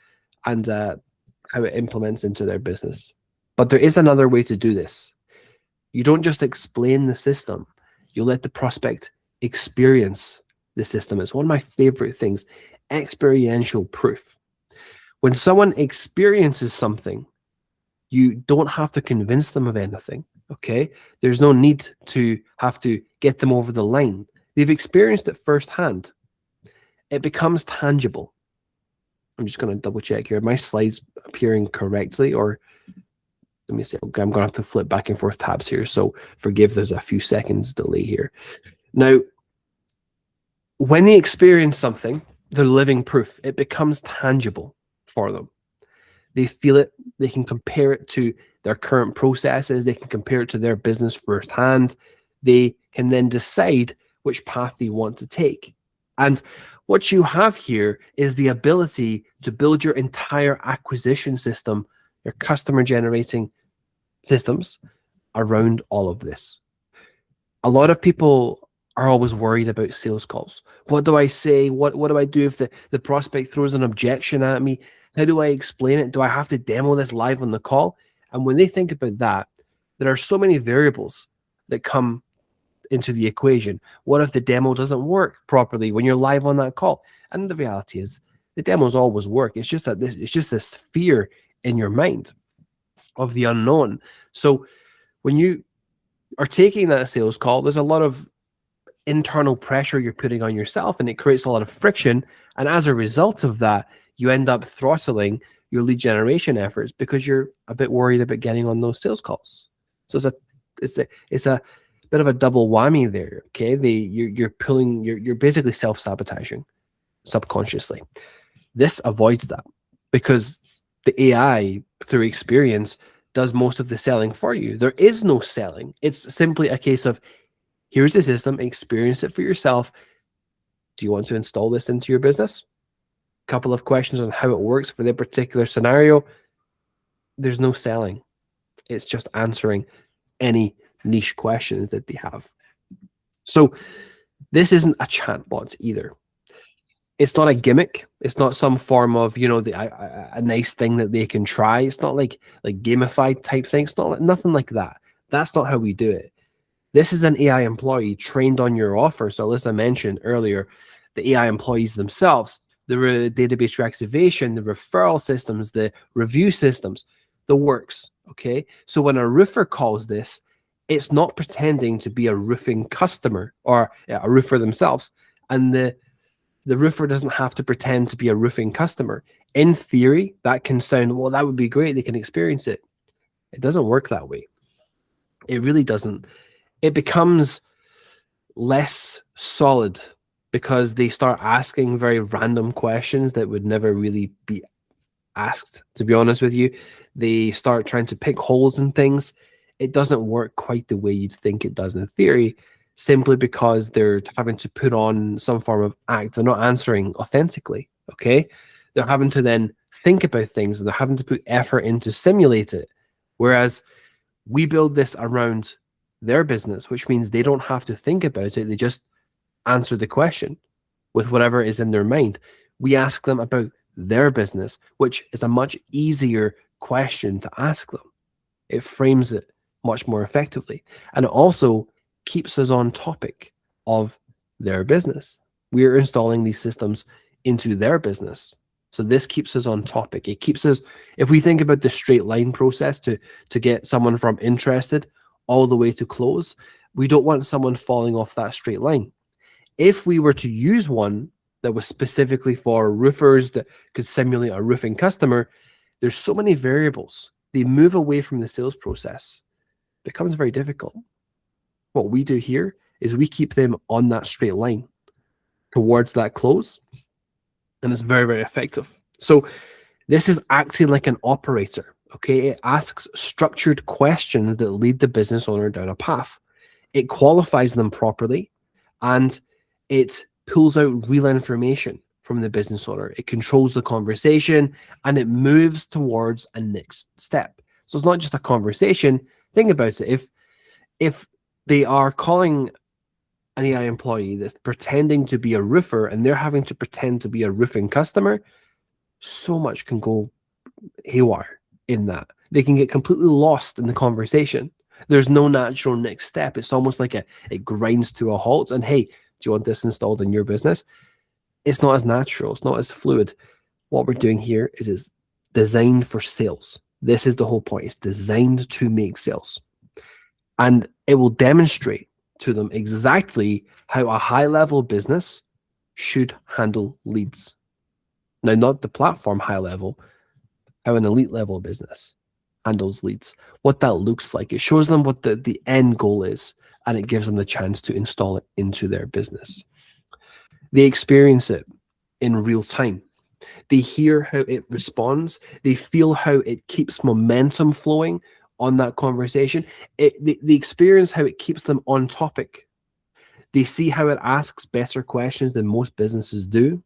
and how it implements into their business. But there is another way to do this. You don't just explain the system. You let the prospect experience the system. It's one of my favorite things, experiential proof. When someone experiences something, you don't have to convince them of anything, okay? There's no need to have to get them over the line. They've experienced it firsthand. It becomes tangible. I'm just going to double check here. My slides appearing correctly, or let me see. Okay, I'm going to have to flip back and forth tabs here. So forgive, there's a few seconds delay here. Now, when they experience something, they're living proof. It becomes tangible for them. They feel it. They can compare it to their current processes. They can compare it to their business firsthand. They can then decide which path they want to take. And what you have here is the ability to build your entire acquisition system, your customer generating systems around all of this. A lot of people are always worried about sales calls. What do I say? What do I do if the prospect throws an objection at me? How do I explain it? Do I have to demo this live on the call? And when they think about that, there are so many variables that come into the equation. What if the demo doesn't work properly when you're live on that call? And the reality is the demos always work. It's just that it's just this fear in your mind of the unknown. So when you are taking that sales call, there's a lot of internal pressure you're putting on yourself, and it creates a lot of friction. And as a result of that, you end up throttling your lead generation efforts because you're a bit worried about getting on those sales calls. So it's a bit of a double whammy there. Okay, you're basically self-sabotaging subconsciously. This avoids that because the AI, through experience, does most of the selling for you. There is no selling. It's simply a case of, here's the system, experience it for yourself. Do you want to install this into your business? A couple of questions on how it works for their particular scenario. There's no selling. It's just answering any niche questions that they have. So this isn't a chatbot either. It's not a gimmick. It's not some form of, a nice thing that they can try. It's not like gamified type thing. It's not nothing like that. That's not how we do it. This is an AI employee trained on your offer. So as I mentioned earlier, the AI employees themselves, the database reactivation, the referral systems, the review systems, the works. Okay. So when a roofer calls this, It's not pretending to be a roofing customer or a roofer themselves. And the roofer doesn't have to pretend to be a roofing customer. In theory, that can sound, well, that would be great. They can experience it. It doesn't work that way. It really doesn't. It becomes less solid because they start asking very random questions that would never really be asked, to be honest with you. They start trying to pick holes in things. It doesn't work quite the way you'd think it does in theory, simply because they're having to put on some form of act. They're not answering authentically, okay? They're having to then think about things, and they're having to put effort in to simulate it. Whereas we build this around their business, which means they don't have to think about it. They just answer the question with whatever is in their mind. We ask them about their business, which is a much easier question to ask them. It frames it much more effectively. And it also keeps us on topic of their business. We're installing these systems into their business. So this keeps us on topic. It keeps us, if we think about the straight line process to get someone from interested all the way to close, we don't want someone falling off that straight line. If we were to use one that was specifically for roofers that could simulate a roofing customer, there's so many variables. They move away from the sales process. It becomes very difficult. What we do here is we keep them on that straight line towards that close, and it's very, very effective. So this is acting like an operator, okay? It asks structured questions that lead the business owner down a path. It qualifies them properly, and it pulls out real information from the business owner. It controls the conversation, and it moves towards a next step. So it's not just a conversation. Think about it. If they are calling an AI employee that's pretending to be a roofer and they're having to pretend to be a roofing customer, so much can go haywire in that. They can get completely lost in the conversation. There's no natural next step. It's almost like it grinds to a halt. And hey, do you want this installed in your business? It's not as natural. It's not as fluid. What we're doing here is it's designed for sales. This is the whole point. It's designed to make sales. And it will demonstrate to them exactly how a high-level business should handle leads. Now, not the platform high level, how an elite level business handles leads, what that looks like. It shows them what the end goal is, and it gives them the chance to install it into their business. They experience it in real time. They hear how it responds. They feel how it keeps momentum flowing on that conversation. They experience how it keeps them on topic. They see how it asks better questions than most businesses do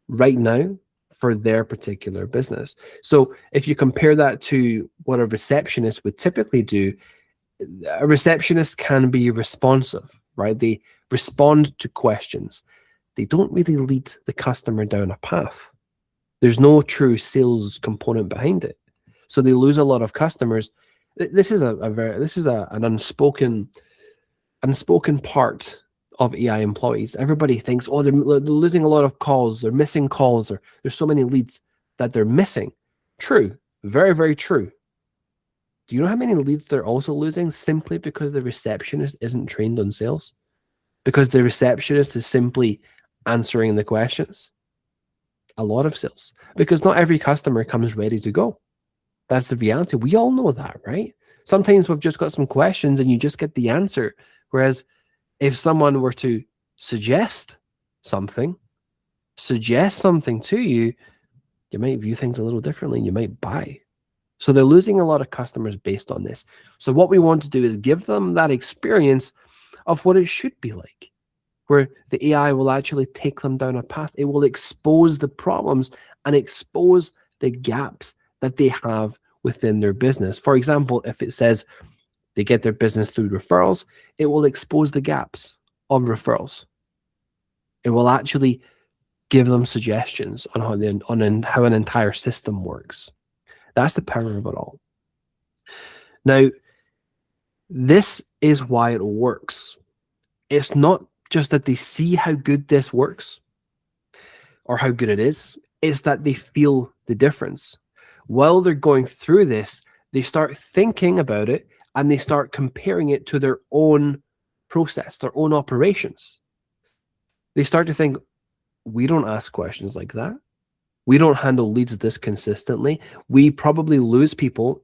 right now for their particular business. So if you compare that to what a receptionist would typically do, a receptionist can be responsive, right? They respond to questions. They don't really lead the customer down a path. There's no true sales component behind it. So they lose a lot of customers. This is an unspoken part of AI employees. Everybody thinks, oh, they're losing a lot of calls, they're missing calls, or there's so many leads that they're missing. True, very, very true. Do you know how many leads they're also losing simply because the receptionist isn't trained on sales? Because the receptionist is simply answering the questions. A lot of sales. Because not every customer comes ready to go. That's the reality. We all know that, right? Sometimes we've just got some questions and you just get the answer. Whereas if someone were to suggest something to you, you might view things a little differently and you might buy. So they're losing a lot of customers based on this. So what we want to do is give them that experience of what it should be like, where the AI will actually take them down a path. It will expose the problems and expose the gaps that they have within their business. For example, if it says they get their business through referrals, it will expose the gaps of referrals. It will actually give them suggestions on how an entire system works. That's the power of it all. Now, this is why it works. It's not just that they see how good this works or how good it is. It's that they feel the difference. While they're going through this, they start thinking about it and they start comparing it to their own process, their own operations. They start to think, we don't ask questions like that. We don't handle leads this consistently. We probably lose people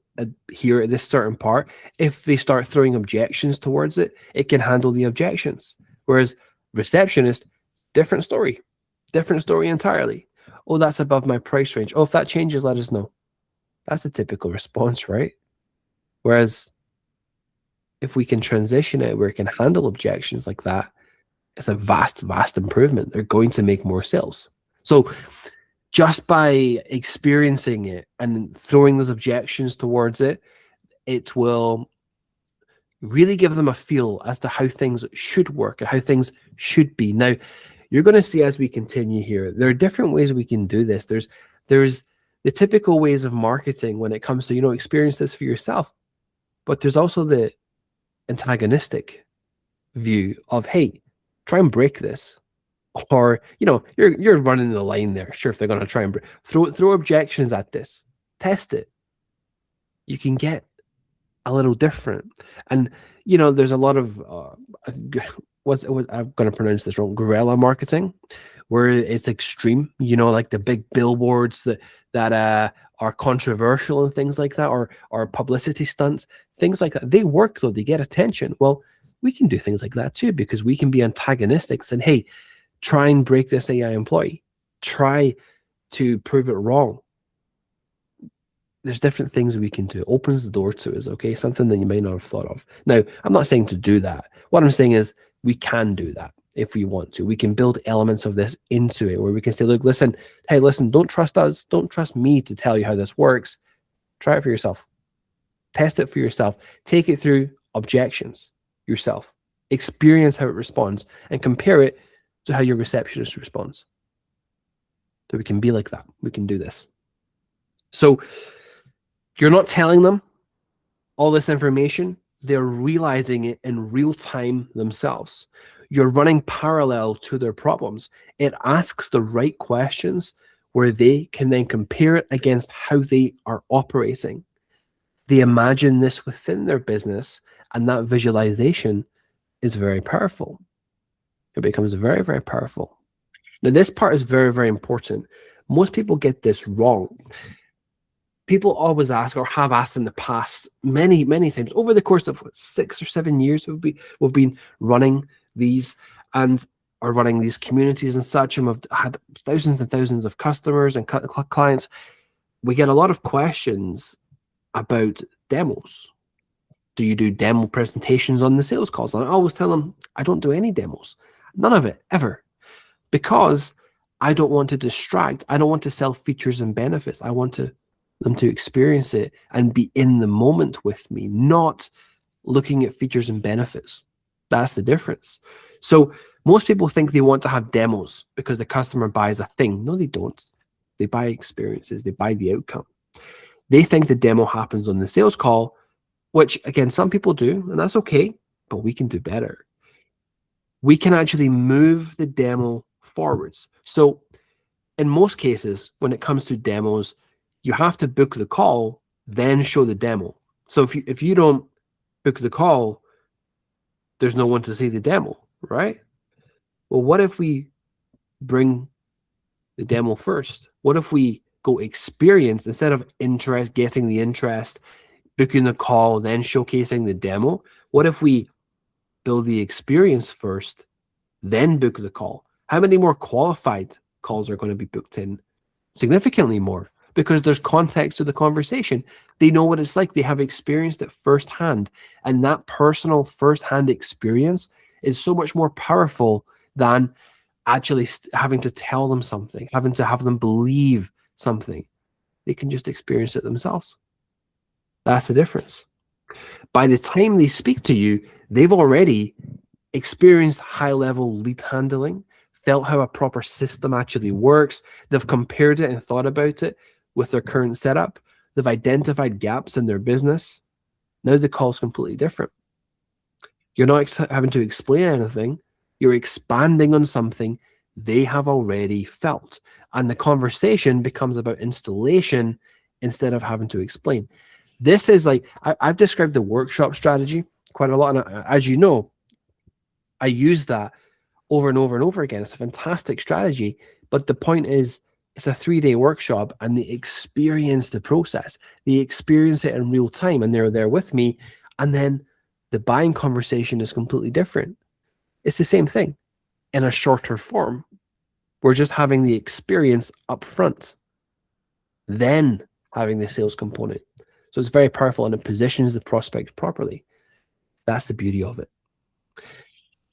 here at this certain part. If they start throwing objections towards it, it can handle the objections. Whereas receptionist, different story entirely. Oh, that's above my price range. Oh, if that changes, let us know. That's a typical response, right? Whereas if we can transition it where it can handle objections like that, it's a vast, vast improvement. They're going to make more sales. So just by experiencing it and throwing those objections towards it, it will really give them a feel as to how things should work and how things should be. Now, you're going to see as we continue here, there are different ways we can do this. There's the typical ways of marketing when it comes to, experience this for yourself. But there's also the antagonistic view of, hey, try and break this. Or, you're running the line there. Sure, if they're going to try and throw objections at this, test it. You can get a little different. And, there's a lot of, I'm going to pronounce this wrong, guerrilla marketing, where it's extreme, like the big billboards that are controversial and things like that, or publicity stunts, things like that. They work though, they get attention. Well, we can do things like that too, because we can be antagonistic, saying, hey, try and break this AI employee. Try to prove it wrong. There's different things we can do. It opens the door to us, okay? Something that you may not have thought of. Now, I'm not saying to do that. What I'm saying is we can do that if we want to. We can build elements of this into it where we can say, look, listen, don't trust us. Don't trust me to tell you how this works. Try it for yourself. Test it for yourself. Take it through objections yourself. Experience how it responds and compare it to how your receptionist responds. So we can be like that. We can do this. So you're not telling them all this information. They're realizing it in real time themselves. You're running parallel to their problems. It asks the right questions where they can then compare it against how they are operating. They imagine this within their business, and that visualization is very powerful. It becomes very, very powerful. Now, this part is very, very important. Most people get this wrong. People always ask, or have asked in the past, many, many times, over the course of 6 or 7 years, we've been running these and are running these communities and such, and we've had thousands and thousands of customers and clients. We get a lot of questions about demos. Do you do demo presentations on the sales calls? And I always tell them, I don't do any demos. None of it, ever. Because I don't want to distract. I don't want to sell features and benefits. I want them to experience it and be in the moment with me, not looking at features and benefits. That's the difference. So most people think they want to have demos because the customer buys a thing. No, they don't. They buy experiences. They buy the outcome. They think the demo happens on the sales call, which, again, some people do, and that's okay, but we can do better. We can actually move the demo forwards. So in most cases, when it comes to demos, you have to book the call, then show the demo. So if you don't book the call, there's no one to see the demo, right? Well, what if we bring the demo first? What if we go experience instead of getting the interest, booking the call, then showcasing the demo? What if we build the experience first, then book the call? How many more qualified calls are going to be booked in? Significantly more, because there's context to the conversation. They know what it's like. They have experienced it firsthand. And that personal firsthand experience is so much more powerful than actually having to tell them something, having to have them believe something. They can just experience it themselves. That's the difference. By the time they speak to you, they've already experienced high-level lead handling, felt how a proper system actually works. They've compared it and thought about it with their current setup. They've identified gaps in their business. Now the call's completely different. You're not having to explain anything. You're expanding on something they have already felt. And the conversation becomes about installation instead of having to explain. This is like, I've described the workshop strategy quite a lot. And as you know, I use that over and over and over again. It's a fantastic strategy. But the point is, it's a 3-day workshop, and they experience the process. They experience it in real time, and they're there with me. And then the buying conversation is completely different. It's the same thing in a shorter form. We're just having the experience up front, then having the sales component. So it's very powerful, and it positions the prospect properly. That's the beauty of it.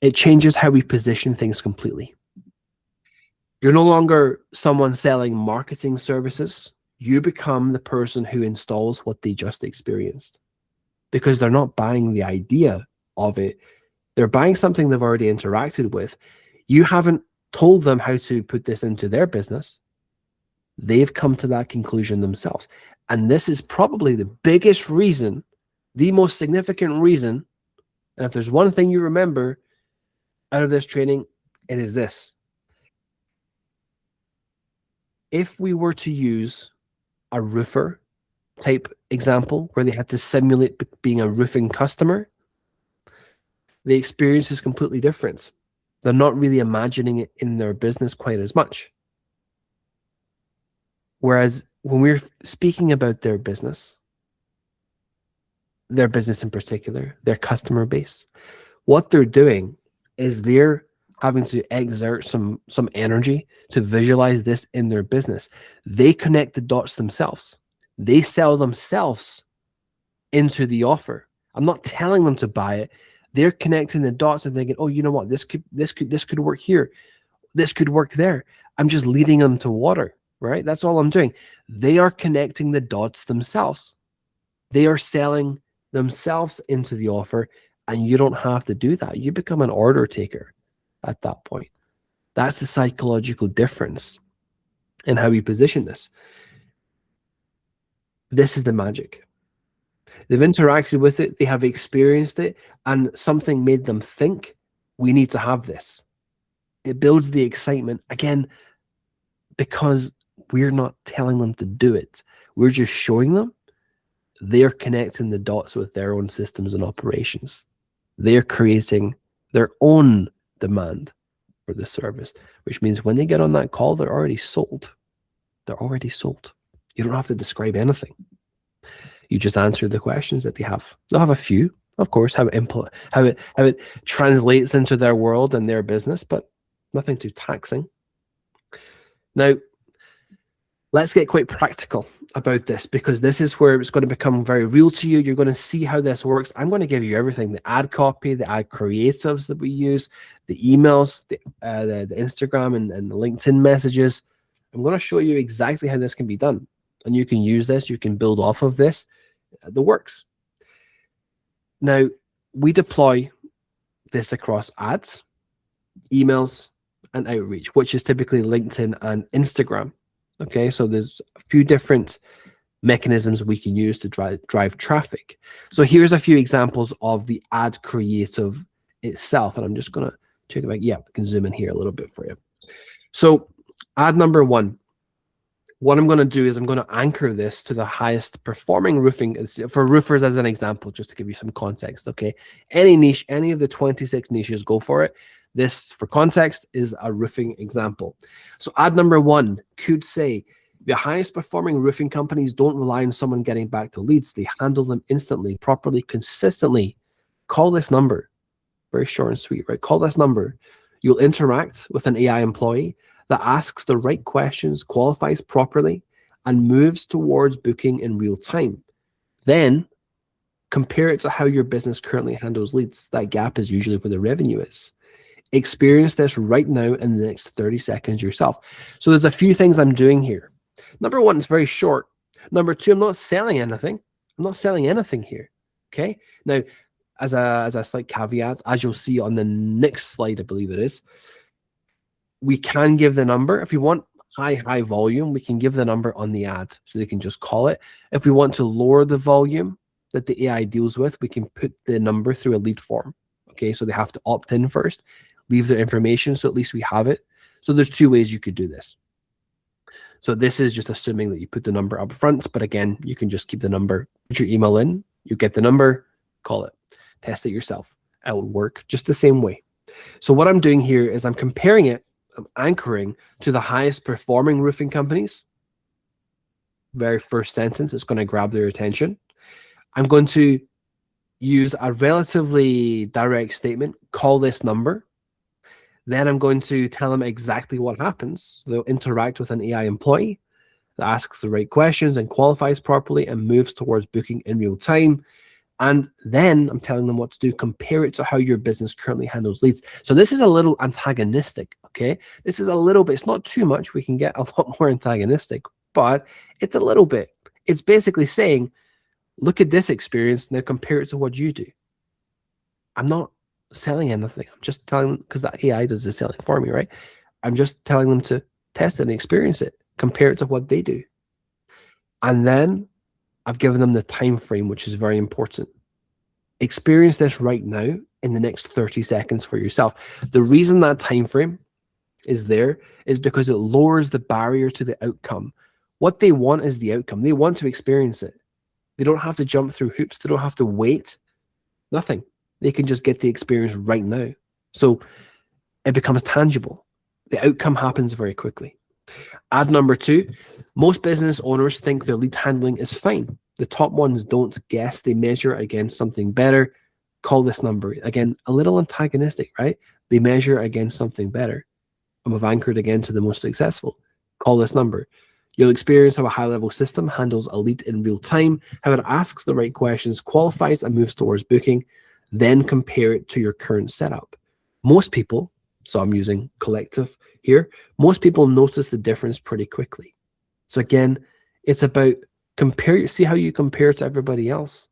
It changes how we position things completely. You're no longer someone selling marketing services. You become the person who installs what they just experienced, because they're not buying the idea of it. They're buying something they've already interacted with. You haven't told them how to put this into their business. They've come to that conclusion themselves. And this is probably the biggest reason, the most significant reason. And if there's one thing you remember out of this training, it is this. If we were to use a roofer type example where they had to simulate being a roofing customer, the experience is completely different. They're not really imagining it in their business quite as much. Whereas when we're speaking about their business in particular, their customer base, what they're doing is they're having to exert some energy to visualize this in their business. They connect the dots themselves. They sell themselves into the offer. I'm not telling them to buy it. They're connecting the dots and thinking, oh, you know what? This could work here. This could work there. I'm just leading them to water, right? That's all I'm doing. They are connecting the dots themselves. They are selling themselves into the offer, and you don't have to do that. You become an order taker at that point. That's the psychological difference in how we position this. This is the magic. They've interacted with it, they have experienced it, and something made them think, we need to have this. It builds the excitement, again, because we're not telling them to do it. We're just showing them. They're connecting the dots with their own systems and operations. They're creating their own demand for the service, which means when they get on that call, they're already sold. They're already sold. You don't have to describe anything. You just answer the questions that they have. They'll have a few, of course, how it translates into their world and their business, but nothing too taxing. Now, let's get quite practical about this, because this is where it's going to become very real to you. You're going to see how this works. I'm going to give you everything: the ad copy, the ad creatives that we use, the emails, the Instagram and the LinkedIn messages. I'm going to show you exactly how this can be done. And you can use this. You can build off of this. The works. Now, we deploy this across ads, emails, and outreach, which is typically LinkedIn and Instagram. Okay, so there's a few different mechanisms we can use to drive traffic. So here's a few examples of the ad creative itself. And I'm just going to check it back. Yeah, I can zoom in here a little bit for you. So ad number 1. What I'm going to do is I'm going to anchor this to the highest performing roofing, for roofers as an example, just to give you some context, okay? Any niche, any of the 26 niches, go for it. This, for context, is a roofing example. So ad number 1 could say, the highest performing roofing companies don't rely on someone getting back to leads. They handle them instantly, properly, consistently. Call this number. Very short and sweet, right? Call this number. You'll interact with an AI employee that asks the right questions, qualifies properly, and moves towards booking in real time. Then compare it to how your business currently handles leads. That gap is usually where the revenue is. Experience this right now in the next 30 seconds yourself. So there's a few things I'm doing here. Number 1, it's very short. Number 2, I'm not selling anything. I'm not selling anything here. Okay. Now, as a slight caveat, as you'll see on the next slide, I believe it is, we can give the number. If you want high volume, we can give the number on the ad, so they can just call it. If we want to lower the volume that the AI deals with, we can put the number through a lead form. Okay, so they have to opt in first, leave their information, so at least we have it. So there's 2 ways you could do this. So this is just assuming that you put the number up front, but again, you can just keep the number, put your email in, you get the number, call it, test it yourself. It will work just the same way. So what I'm doing here is I'm comparing it, I'm anchoring to the highest performing roofing companies. Very first sentence is going to grab their attention. I'm going to use a relatively direct statement, call this number. Then I'm going to tell them exactly what happens. So they'll interact with an AI employee that asks the right questions and qualifies properly and moves towards booking in real time. And then I'm telling them what to do, compare it to how your business currently handles leads. So this is a little antagonistic, okay? This is a little bit, it's not too much. We can get a lot more antagonistic, but it's a little bit. It's basically saying, look at this experience, now compare it to what you do. I'm not selling anything. I'm just telling them, because that AI does the selling for me, right? I'm just telling them to test it and experience it, compare it to what they do. And then I've given them the time frame, which is very important. Experience this right now in the next 30 seconds for yourself. The reason that time frame is there is because it lowers the barrier to the outcome. What they want is the outcome. They want to experience it. They don't have to jump through hoops. They don't have to wait. Nothing. They can just get the experience right now. So it becomes tangible. The outcome happens very quickly. Ad number 2, most business owners think their lead handling is fine. The top ones don't guess. They measure against something better. Call this number. Again, a little antagonistic, right? They measure against something better. And we've anchored again to the most successful. Call this number. You'll experience how a high-level system handles a lead in real time, how it asks the right questions, qualifies and moves towards booking, then compare it to your current setup. Most people, so I'm using collective here, most people notice the difference pretty quickly. So again, it's about see how you compare to everybody else.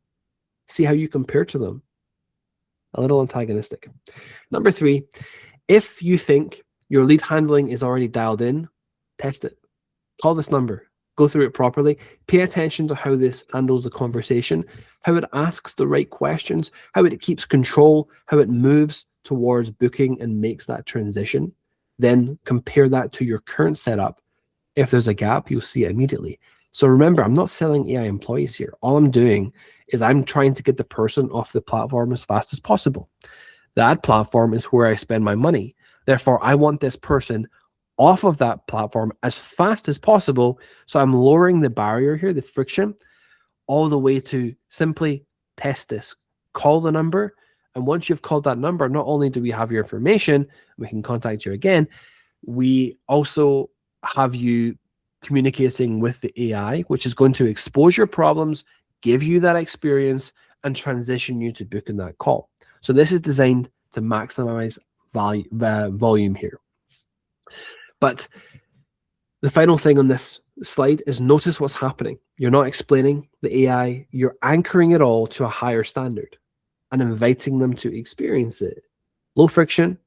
See how you compare to them. A little antagonistic. Number 3, if you think your lead handling is already dialed in, test it. Call this number. Go through it properly. Pay attention to how this handles the conversation, how it asks the right questions, how it keeps control, how it moves towards booking and makes that transition. Then compare that to your current setup. If there's a gap, you'll see it immediately. So remember, I'm not selling AI employees here. All I'm doing is I'm trying to get the person off the platform as fast as possible. The ad platform is where I spend my money. Therefore, I want this person off of that platform as fast as possible. So I'm lowering the barrier here, the friction, all the way to simply test this. Call the number. And once you've called that number, not only do we have your information, we can contact you again, we also have you communicating with the AI, which is going to expose your problems, give you that experience, and transition you to booking that call. So this is designed to maximize volume here. But the final thing on this slide is notice what's happening. You're not explaining the AI, you're anchoring it all to a higher standard and inviting them to experience it. Low friction,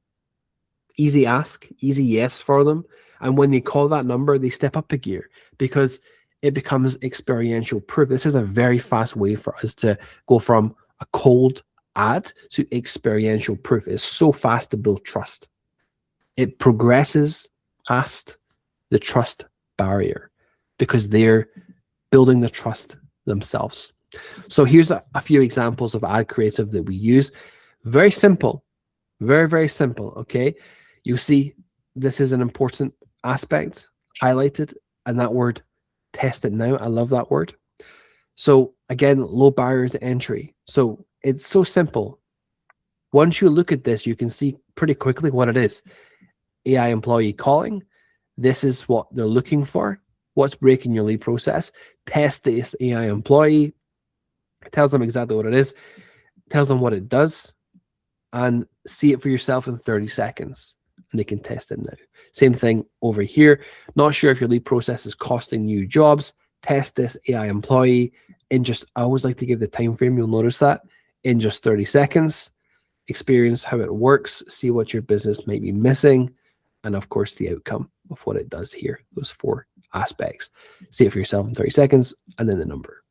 easy ask, easy yes for them. And when they call that number, they step up a gear because it becomes experiential proof. This is a very fast way for us to go from a cold ad to experiential proof. It's so fast to build trust. It progresses past the trust barrier because they're building the trust themselves. So here's a few examples of ad creative that we use. Very simple, very, very simple, okay? You see this is an important aspect highlighted, and that word, test it now. I love that word. So again, low barrier to entry. So it's so simple. Once you look at this, you can see pretty quickly what it is. AI employee calling. This is what they're looking for. What's breaking your lead process? Test this AI employee. Tells them exactly what it is. Tells them what it does. And see it for yourself in 30 seconds. And they can test it now. Same thing over here. Not sure if your lead process is costing you jobs. Test this AI employee in just, I always like to give the time frame. You'll notice that in just 30 seconds. Experience how it works. See what your business might be missing. And of course, the outcome of what it does here, those 4 aspects. See it for yourself in 30 seconds, and then the number.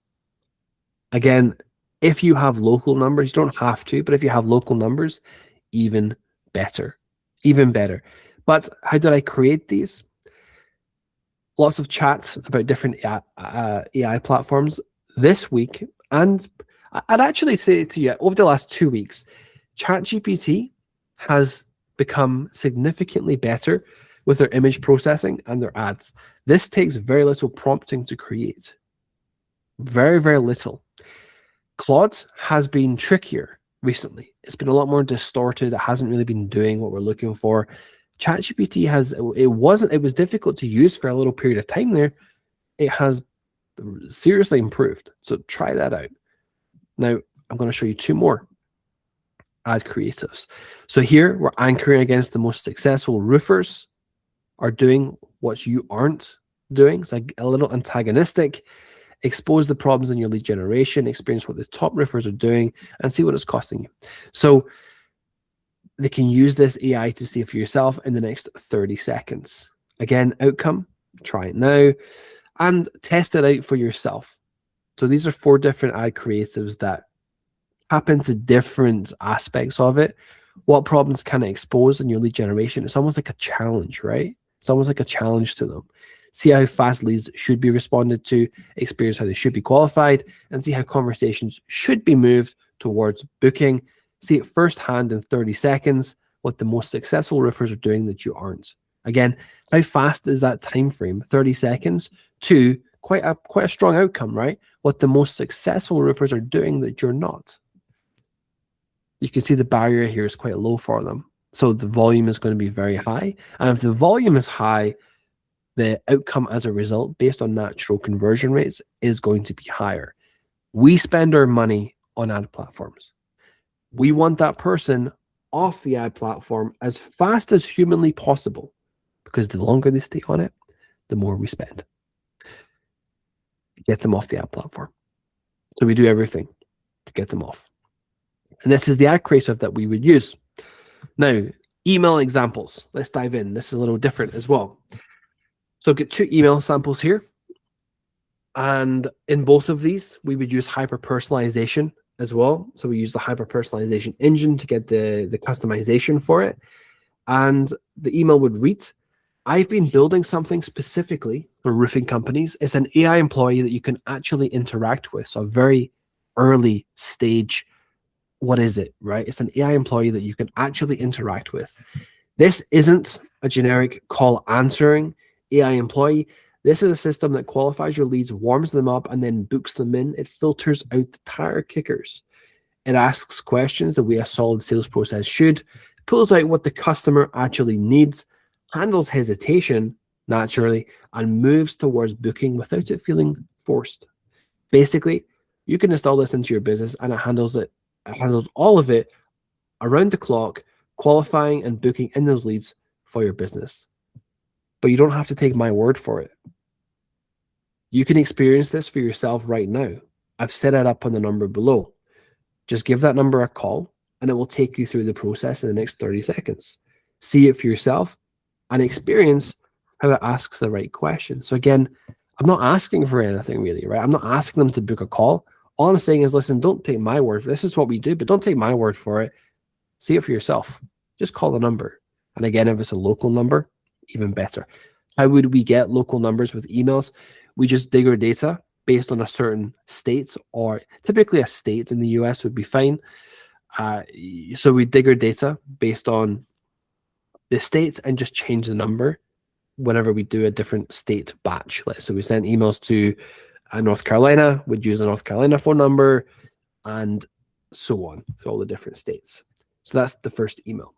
Again, if you have local numbers, you don't have to, but if you have local numbers, even better, even better. But how did I create these? lots of chats about different AI platforms this week. And I'd actually say to you, over the last 2 weeks, ChatGPT has become significantly better with their image processing and their ads. This takes very little prompting to create. Very, very little. Claude has been trickier recently. It's been a lot more distorted. It hasn't really been doing what we're looking for. ChatGPT it was difficult to use for a little period of time there. It has seriously improved. So try that out. Now, I'm going to show you 2 more ad creatives. So here we're anchoring against the most successful roofers are doing what you aren't doing. It's like a little antagonistic. Expose the problems in your lead generation, experience what the top roofers are doing, and see what it's costing you. So they can use this AI to see for yourself in the next 30 seconds. Again, outcome, try it now, and test it out for yourself. So these are 4 different ad creatives that tap into different aspects of it. What problems can it expose in your lead generation? It's almost like a challenge, right? It's almost like a challenge to them. See how fast leads should be responded to, experience how they should be qualified, and see how conversations should be moved towards booking. See it firsthand in 30 seconds what the most successful roofers are doing that you aren't. Again, how fast is that time frame? 30 seconds to quite a strong outcome, right? What the most successful roofers are doing that you're not. You can see the barrier here is quite low for them. So the volume is going to be very high. And if the volume is high, the outcome as a result, based on natural conversion rates, is going to be higher. We spend our money on ad platforms. We want that person off the ad platform as fast as humanly possible, because the longer they stay on it, the more we spend. Get them off the ad platform. So we do everything to get them off. And this is the ad creative that we would use. Now, email examples. Let's dive in. This is a little different as well. So get 2 email samples here. And in both of these, we would use hyper-personalization as well. So we use the hyper-personalization engine to get the customization for it. And the email would read, I've been building something specifically for roofing companies. It's an AI employee that you can actually interact with. So a very early stage. What is it, right? It's an AI employee that you can actually interact with. This isn't a generic call answering AI employee. This is a system that qualifies your leads, warms them up, and then books them in. It filters out the tire kickers. It asks questions the way a solid sales process should, pulls out what the customer actually needs, handles hesitation naturally, and moves towards booking without it feeling forced. Basically, you can install this into your business and it handles all of it around the clock, qualifying and booking in those leads for your business. But you don't have to take my word for it. You can experience this for yourself right now. I've set it up on the number below. Just give that number a call and it will take you through the process in the next 30 seconds. See it for yourself and experience how it asks the right questions. So again, I'm not asking for anything really, right? I'm not asking them to book a call. All I'm saying is, listen, don't take my word for this. Is what we do, but don't take my word for it. See it for yourself. Just call the number. And again, if it's a local number, even better. How would we get local numbers with emails? We just dig our data based on a certain state, or typically a state in the US would be fine. So we dig our data based on the states and just change the number whenever we do a different state batch. So we send emails to North Carolina, we'd use a North Carolina phone number, and so on for all the different states. So that's the first email.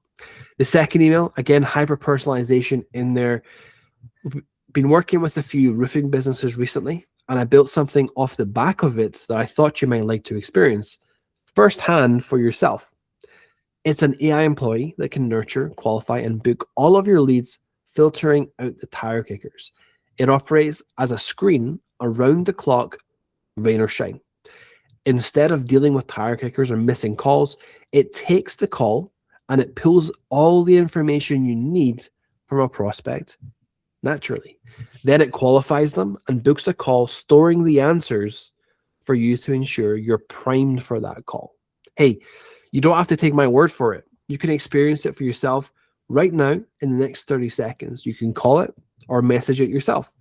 The second email, again, hyper-personalization in there. We've been working with a few roofing businesses recently, and I built something off the back of it that I thought you might like to experience firsthand for yourself. It's an AI employee that can nurture, qualify, and book all of your leads, filtering out the tire kickers. It operates as a screen around the clock, rain or shine. Instead of dealing with tire kickers or missing calls, it takes the call and it pulls all the information you need from a prospect naturally. Then it qualifies them and books the call, storing the answers for you to ensure you're primed for that call. Hey, you don't have to take my word for it. You can experience it for yourself right now in the next 30 seconds. You can call it or message it yourself.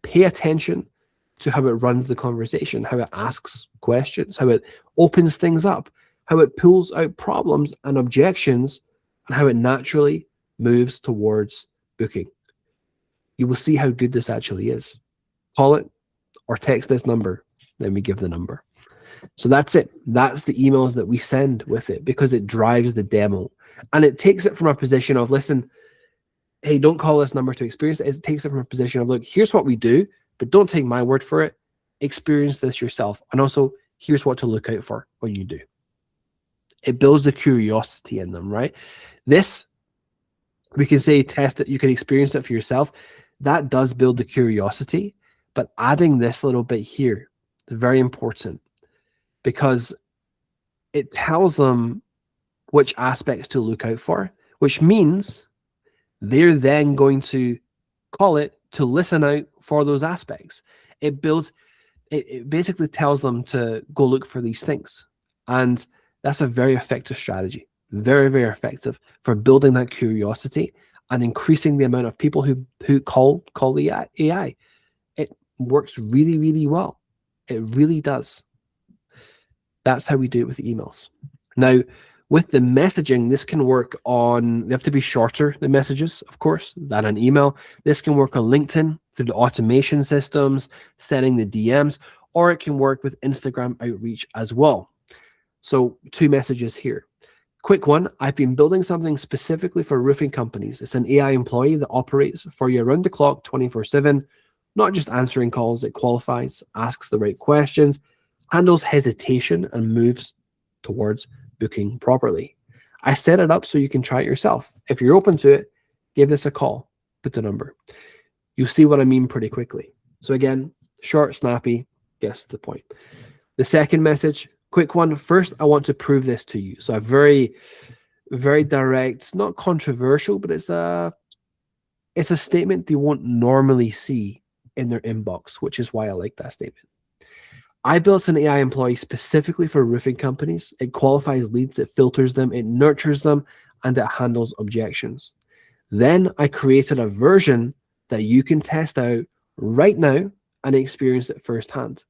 Pay attention to how it runs the conversation, how it asks questions, how it opens things up, how it pulls out problems and objections, and how it naturally moves towards booking. You will see how good this actually is. Call it or text this number, then we give the number. So that's it. That's the emails that we send with it, because it drives the demo. And it takes it from a position of, listen, hey, don't call this number to experience it. It takes it from a position of, look, here's what we do, but don't take my word for it. Experience this yourself. And also, here's what to look out for when you do. It builds the curiosity in them, right? This, we can say, test it. You can experience it for yourself. That does build the curiosity. But adding this little bit here is very important, because it tells them which aspects to look out for, which means they're then going to call it to listen out for those aspects. It basically tells them to go look for these things. And that's a very effective strategy. Very, very effective for building that curiosity and increasing the amount of people who call the AI. It works really, really well. It really does. That's how we do it with the emails. Now, with the messaging, this can work on, they have to be shorter, the messages, of course, than an email. This can work on LinkedIn through the automation systems, sending the DMs, or it can work with Instagram outreach as well. So 2 messages here. Quick one, I've been building something specifically for roofing companies. It's an AI employee that operates for you around the clock, 24/7, not just answering calls. It qualifies, asks the right questions, handles hesitation, and moves towards booking properly. I set it up so you can try it yourself. If you're open to it, give this a call, put the number. You'll see what I mean pretty quickly. So again, short, snappy, gets to the point. The second message, quick one. First, I want to prove this to you. So a very, very direct, not controversial, but it's a statement they won't normally see in their inbox, which is why I like that statement. I built an AI employee specifically for roofing companies. It qualifies leads, it filters them, it nurtures them, and it handles objections. Then I created a version that you can test out right now and experience it firsthand.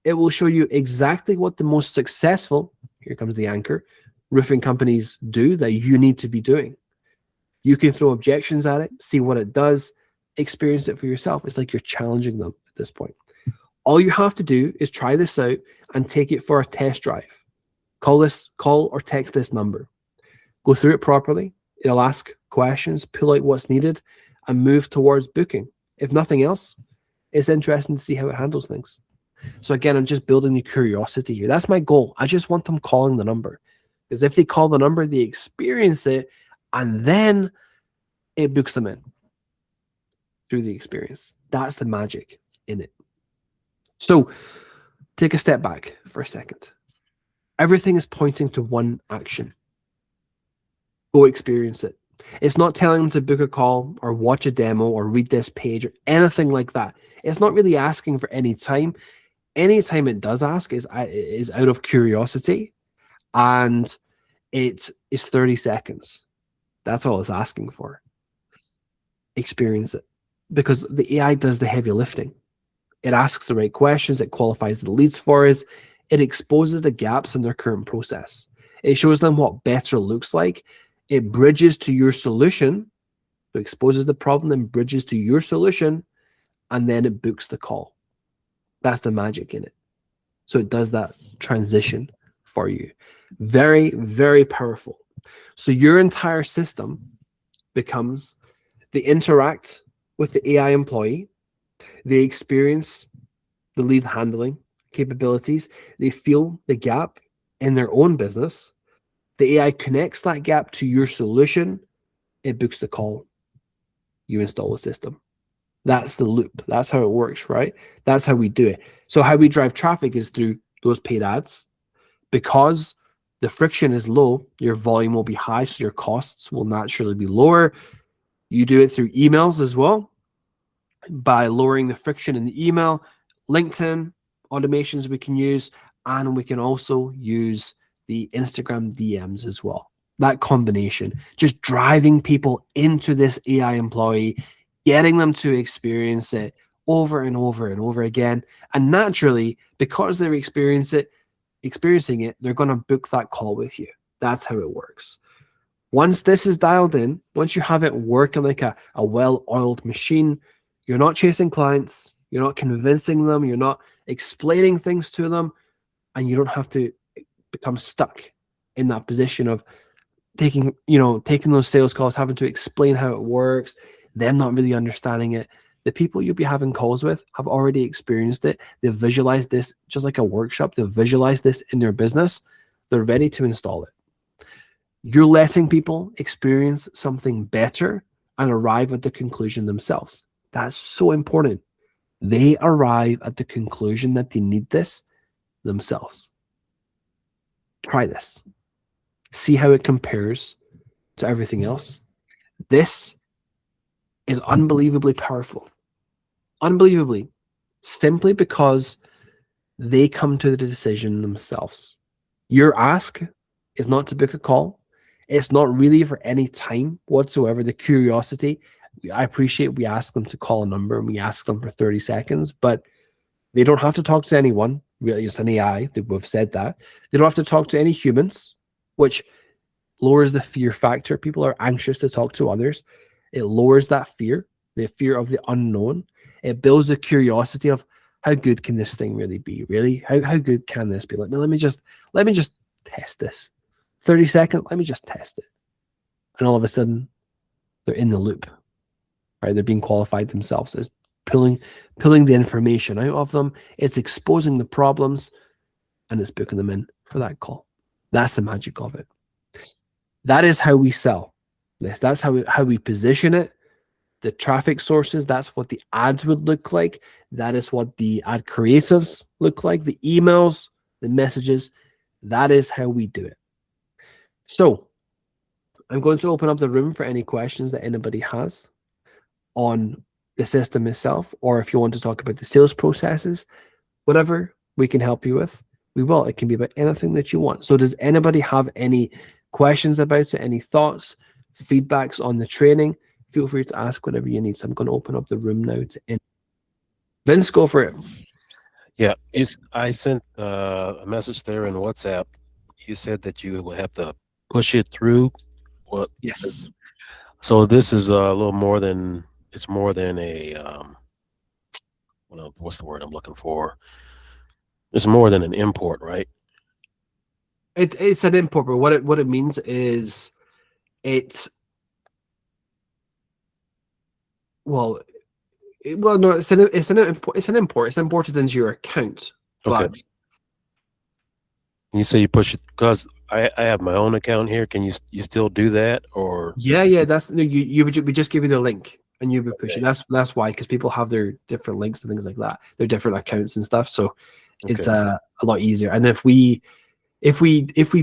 It will show you exactly what the most successful, here comes the anchor, roofing companies do that you need to be doing. You can throw objections at it, see what it does, experience it for yourself. It's like you're challenging them at this point. All you have to do is try this out and take it for a test drive. Call or text this number. Go through it properly. It'll ask questions, pull out what's needed, and move towards booking. If nothing else, it's interesting to see how it handles things. So again, I'm just building the curiosity here. That's my goal. I just want them calling the number. Because if they call the number, they experience it, and then it books them in through the experience. That's the magic in it. So take a step back for a second. Everything is pointing to one action. Go experience it. It's not telling them to book a call or watch a demo or read this page or anything like that. It's not really asking for any time. Any time it does ask is out of curiosity, and it is 30 seconds. That's all it's asking for. Experience it. Because the AI does the heavy lifting. It asks the right questions. It qualifies the leads for us. It exposes the gaps in their current process. It shows them what better looks like. It bridges to your solution. It exposes the problem and bridges to your solution, and then it books the call. That's the magic in it. So it does that transition for you. Very, very powerful. So your entire system becomes, they interact with the AI employee. They experience the lead handling capabilities. They feel the gap in their own business. The AI connects that gap to your solution. It books the call. You install the system. That's the loop. That's how it works, right? That's how we do it. So how we drive traffic is through those paid ads. Because the friction is low, your volume will be high, so your costs will naturally be lower. You do it through emails as well, by lowering the friction in the email, LinkedIn automations we can use, and we can also use the Instagram DMs as well. That combination, just driving people into this AI employee, getting them to experience it, over and over and over again. And naturally, because they're experiencing it, they're going to book that call with you. That's how it works. Once this is dialed in, once you have it working like a well-oiled machine, you're not chasing clients, you're not convincing them, you're not explaining things to them, and you don't have to become stuck in that position of taking those sales calls, having to explain how it works, them not really understanding it. The people you'll be having calls with have already experienced it. They've visualized this just like a workshop. They've visualized this in their business. They're ready to install it. You're letting people experience something better and arrive at the conclusion themselves. That's so important. They arrive at the conclusion that they need this themselves. Try this. See how it compares to everything else. This is unbelievably powerful. Unbelievably. Simply because they come to the decision themselves. Your ask is not to book a call. It's not really for any time whatsoever. The curiosity, I appreciate we ask them to call a number and we ask them for 30 seconds, but they don't have to talk to anyone. Really, it's an AI. We've said that. They don't have to talk to any humans, which lowers the fear factor. People are anxious to talk to others. It lowers that fear, the fear of the unknown. It builds the curiosity of how good can this thing really be? Really, how good can this be? Let me just test this. 30 seconds. Let me just test it. And all of a sudden, they're in the loop, right? They're being qualified themselves. It's pulling the information out of them. It's exposing the problems, and it's booking them in for that call. That's the magic of it. That is how we sell this. That's how we position it. The traffic sources, that's what the ads would look like. That is what the ad creatives look like. The emails, the messages, that is how we do it. So I'm going to open up the room for any questions that anybody has on the system itself, or if you want to talk about the sales processes, whatever we can help you with, we will. It can be about anything that you want. So does anybody have any questions about it, any thoughts, feedbacks on the training? Feel free to ask whatever you need. So I'm going to open up the room now to Vince, go for it. Yeah, I sent a message there in WhatsApp. You said that you will have to push it through. What? Yes. So this is a little more than, it's more than a what's the word I'm looking for? It's more than an import, right? It's an import, but what it means is it's no, it's an import. It's imported into your account. Okay. But You say you push it because I have my own account here. Can you still do that, or? yeah, that's no, we just give you the link and you would push it. That's why, because people have their different links and things like that, their different accounts and stuff. So it's a lot easier. And if we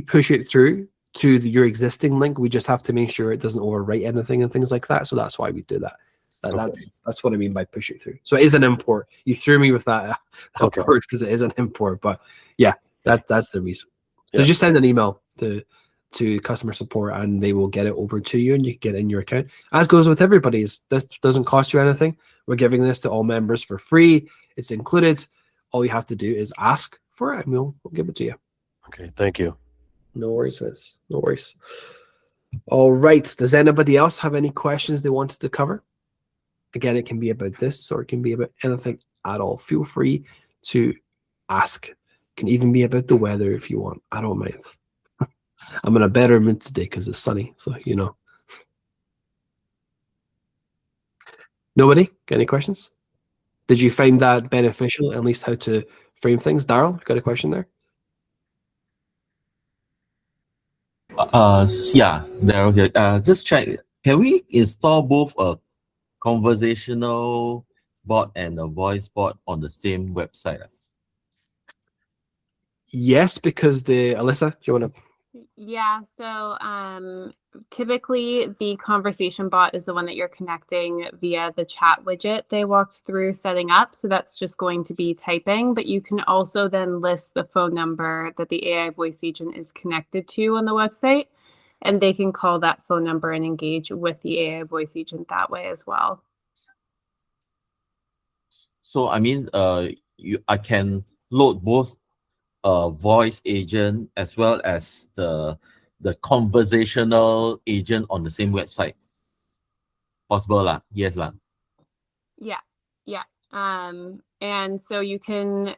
push it through to your existing link, we just have to make sure it doesn't overwrite anything and things like that. So that's why we do that. That's what I mean by push it through. So it is an import. You threw me with that word because it is an import, but yeah, that's the reason. So just send an email to customer support and they will get it over to you and you can get it in your account. As goes with everybody, this doesn't cost you anything. We're giving this to all members for free. It's included. All you have to do is ask for it and we'll give it to you. Okay, thank you. No worries, Vince. No worries. All right. Does anybody else have any questions they wanted to cover? Again, it can be about this or it can be about anything at all. Feel free to ask. It can even be about the weather if you want. I don't mind. I'm in a better mood today because it's sunny. So, Nobody? Got any questions? Did you find that beneficial, at least how to frame things? Daryl, you got a question there? Yeah, Daryl here. Just check. Can we install both a conversational bot and a voice bot on the same website? Yes, because Alyssa, do you want to? Yeah, so typically the conversation bot is the one that you're connecting via the chat widget they walked through setting up. So that's just going to be typing, but you can also then list the phone number that the AI voice agent is connected to on the website, and they can call that phone number and engage with the AI voice agent that way as well. So I mean, I can load both voice agent as well as the conversational agent on the same website. Possible lah? Yes lah. Yeah. Yeah. And so you can,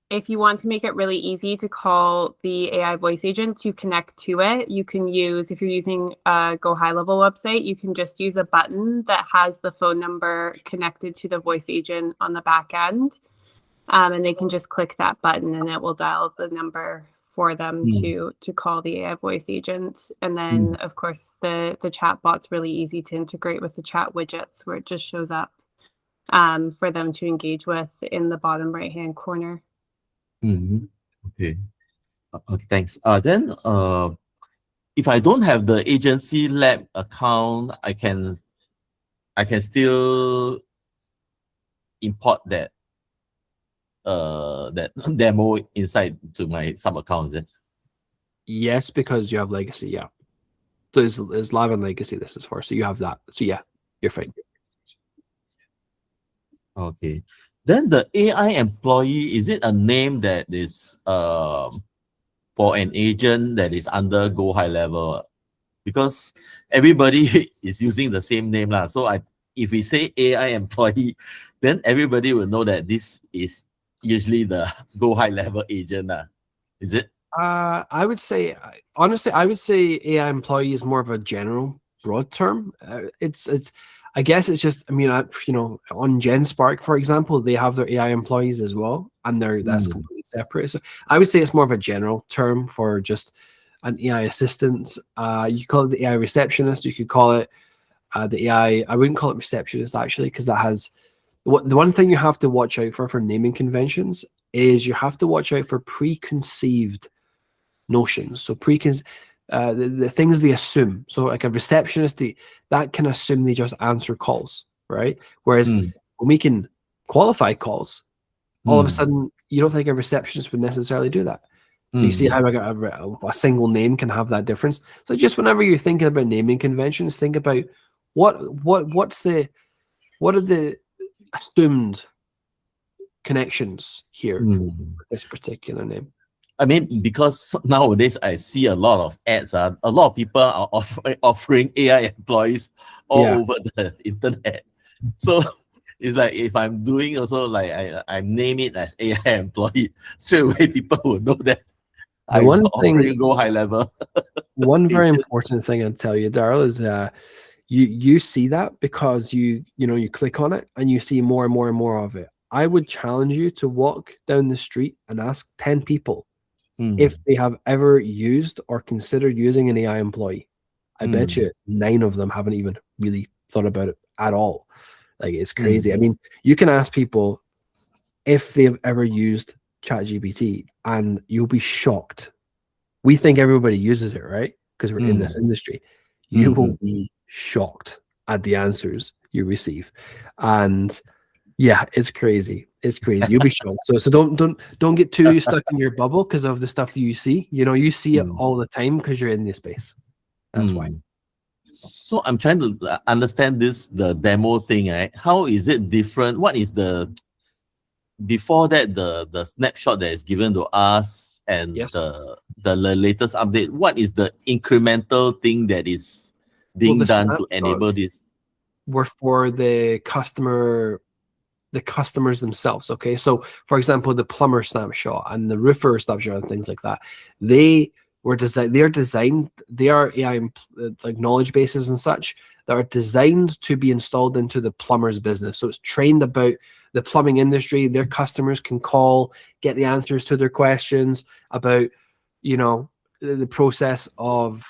if you want to make it really easy to call the AI voice agent to connect to it, you can use, if you're using a GoHighLevel website, you can just use a button that has the phone number connected to the voice agent on the back end. And they can just click that button and it will dial the number for them to call the AI voice agent. And then of course the chat bot's really easy to integrate with the chat widgets where it just shows up for them to engage with in the bottom right hand corner. Okay. Okay, thanks. Then if I don't have the agency lab account, I can still import that that demo inside to my sub account, is it? Yes, because you have legacy. Yeah, so it's live on legacy. This is for, so you have that. So yeah, you're fine. Okay. Then the AI employee, is it a name that is for an agent that is under GoHighLevel? Because everybody is using the same name lah. So if we say AI employee, then everybody will know that this is usually the GoHighLevel agent lah. Is it? I would say, honestly, I would say AI employee is more of a general, broad term. I guess it's just, I mean, you know, on GenSpark, for example, they have their AI employees as well, and that's completely separate. So I would say it's more of a general term for just an AI assistant. You call it the AI receptionist. You could call it the AI. I wouldn't call it receptionist actually, because that has the one thing you have to watch out for naming conventions is you have to watch out for preconceived notions. So the things they assume. So like a receptionist, that can assume they just answer calls, right? Whereas when we can qualify calls, all of a sudden you don't think a receptionist would necessarily do that. So you see how a single name can have that difference. So just whenever you're thinking about naming conventions, think about what are the assumed connections here with this particular name. I mean, because nowadays I see a lot of ads. A lot of people are offering AI employees all over the internet. So it's like if I'm doing also like I name it as AI employee, straight away people will know that I'm offering GoHighLevel. One very important thing I'd tell you, Daryl, is you see that because you click on it and you see more and more and more of it. I would challenge you to walk down the street and ask 10 people if they have ever used or considered using an AI employee. I bet you 9 of them haven't even really thought about it at all. Like, it's crazy. I mean, you can ask people if they've ever used ChatGPT and you'll be shocked. We think everybody uses it, right? Because we're in this industry. You will be shocked at the answers you receive. And yeah, it's crazy. It's crazy. You'll be shocked. So don't get too stuck in your bubble because of the stuff that you see. You know, you see it all the time because you're in this space. That's why. So I'm trying to understand the demo thing, right? How is it different? What is before that, the snapshot that is given to us and the latest update? What is the incremental thing that is being done to enable this? Were for the customers themselves. Okay, so for example, the plumber snapshot and the roofer snapshot and things like that, they are AI like knowledge bases and such that are designed to be installed into the plumber's business. So it's trained about the plumbing industry. Their customers can call, get the answers to their questions about, you know, the process of.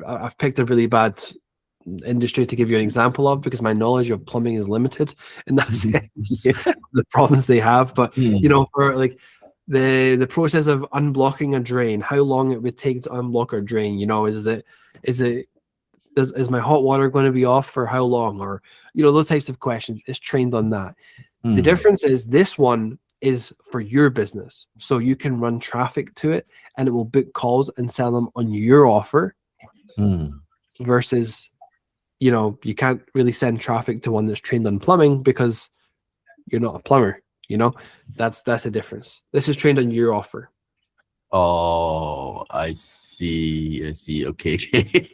I've picked a really bad industry to give you an example of because my knowledge of plumbing is limited in that sense. The problems they have, but you know, for like the process of unblocking a drain, how long it would take to unblock a drain, you know, is my hot water going to be off for how long, or you know, those types of questions. It's trained on that. The difference is this one is for your business, so you can run traffic to it and it will book calls and sell them on your offer versus, you know, you can't really send traffic to one that's trained on plumbing because You're not a plumber. You know, that's the difference. This is trained on your offer. Oh, I see. I see. Okay. Okay.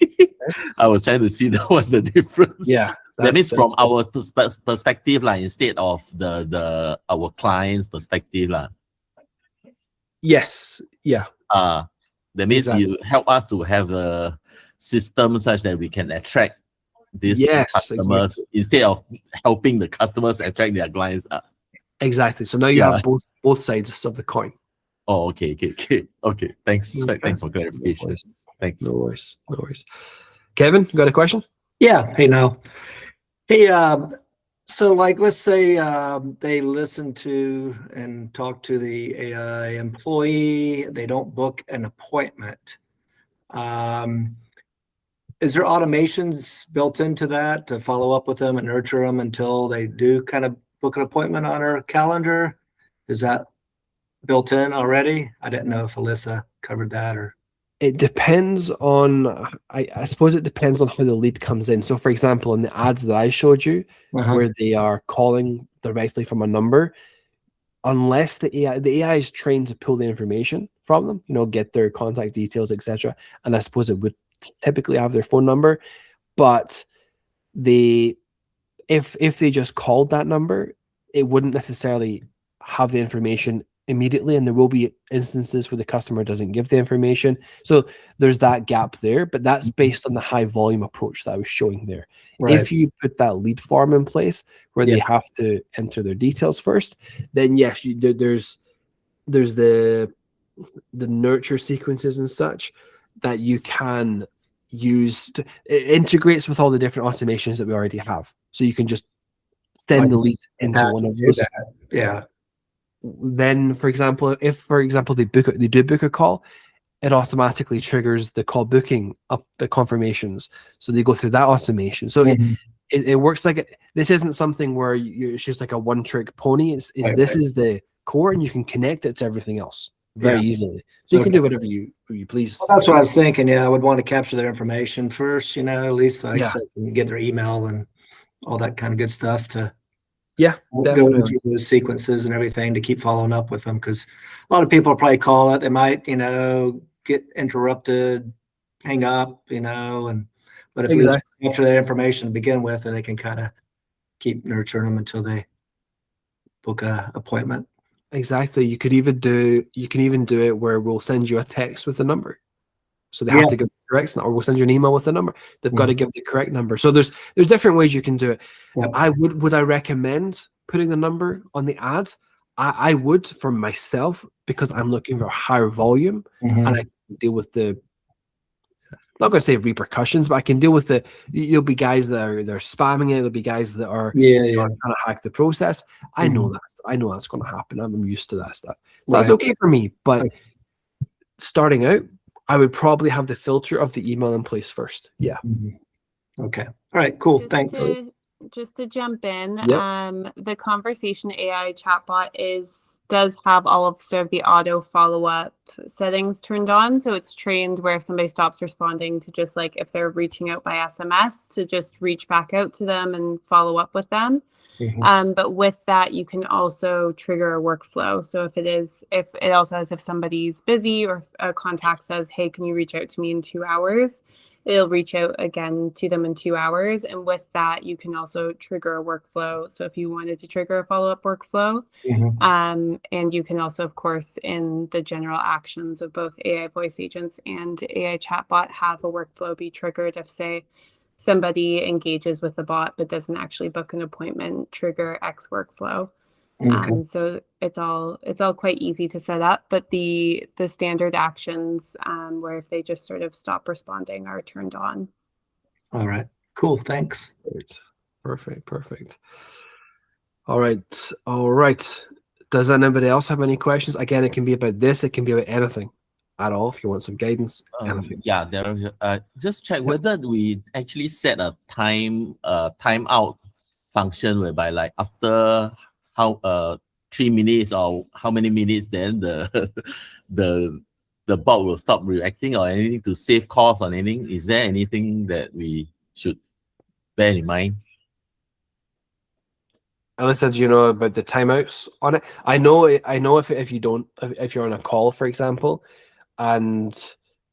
I was trying to see what's the difference. Yeah, That means that's from our perspective, like instead of our client's perspective, like. yes, yeah, That means exactly. you help us to have a system such that we can attract these Yes, customers instead of helping the customers attract their clients. exactly. So now you Yeah. have both sides of the coin. Oh, okay. Thanks. Okay. Thanks for clarification. No worries. Thanks. No worries. No worries. Kevin, you got a question? Yeah. Hey, now. Hey, so like, let's say they listen to and talk to the AI employee. They don't book an appointment. Is there automations built into that to follow up with them and nurture them until they do kind of book an appointment on our calendar? Is that built in already? I didn't know if Alyssa covered that or. It depends on, I suppose it depends on how the lead comes in. So for example, in the ads that I showed you, where they are calling directly from a number, unless the AI is trained to pull the information from them, you know, get their contact details, etc. And I suppose it would typically have their phone number, but if they just called that number, it wouldn't necessarily have the information immediately, and there will be instances where the customer doesn't give the information. So there's that gap there, but that's based on the high volume approach that I was showing there. Right. If you put that lead form in place where they have to enter their details first, then yes, there's the nurture sequences and such that you can use it integrates with all the different automations that we already have. So you can just send the lead into one of those. Yeah. Then, for example, if they do book a call, it automatically triggers the call booking up the confirmations. So they go through that automation. So it works like this isn't something where it's just like a one trick pony. This is the core, and you can connect it to everything else very easily. So you can do whatever you please. Well, that's what I was thinking. Yeah, I would want to capture their information first, you know, at least like so I can get their email and all that kind of good stuff to go into those sequences and everything to keep following up with them, because a lot of people will probably call it. They might, you know, get interrupted, hang up, you know, but if we just capture that information to begin with, then they can kind of keep nurturing them until they book a appointment. Exactly. You can even do it where we'll send you a text with the number. So they have to give the correct number, or we'll send you an email with the number. They've got to give the correct number. So there's different ways you can do it. Would I recommend putting the number on the ad? I would for myself, because I'm looking for higher volume and I can deal with the, not going to say repercussions, but I can deal with you'll be guys that they're spamming it. There'll be guys that are trying to hack the process. I know that's going to happen. I'm used to that stuff. So that's okay for me. But starting out, I would probably have the filter of the email in place first. Yeah. Okay. All right. Cool. Thanks. Just to jump in, the conversation AI chatbot does have all of sort of the auto follow-up settings turned on. So it's trained where if somebody stops responding, to just like if they're reaching out by SMS, to just reach back out to them and follow up with them. But with that, you can also trigger a workflow. So if somebody's busy, or a contact says, hey, can you reach out to me in 2 hours? It'll reach out again to them in 2 hours. And with that, you can also trigger a workflow. So if you wanted to trigger a follow-up workflow, and you can also, of course, in the general actions of both AI voice agents and AI chatbot, have a workflow be triggered if, say, somebody engages with the bot but doesn't actually book an appointment, trigger X workflow. So it's all quite easy to set up, but the standard actions where if they just sort of stop responding are turned on. All right. Cool. Thanks. Perfect. All right. Does anybody else have any questions? Again, it can be about this. It can be about anything at all. If you want some guidance, anything. Yeah, just check whether we actually set a timeout function whereby, like, after 3 minutes or how many minutes, then the bot will stop reacting or anything, to save cost or anything. Is there anything that we should bear in mind? Alyssa, do you know about the timeouts on it? I know if you don't, if you're on a call, for example, and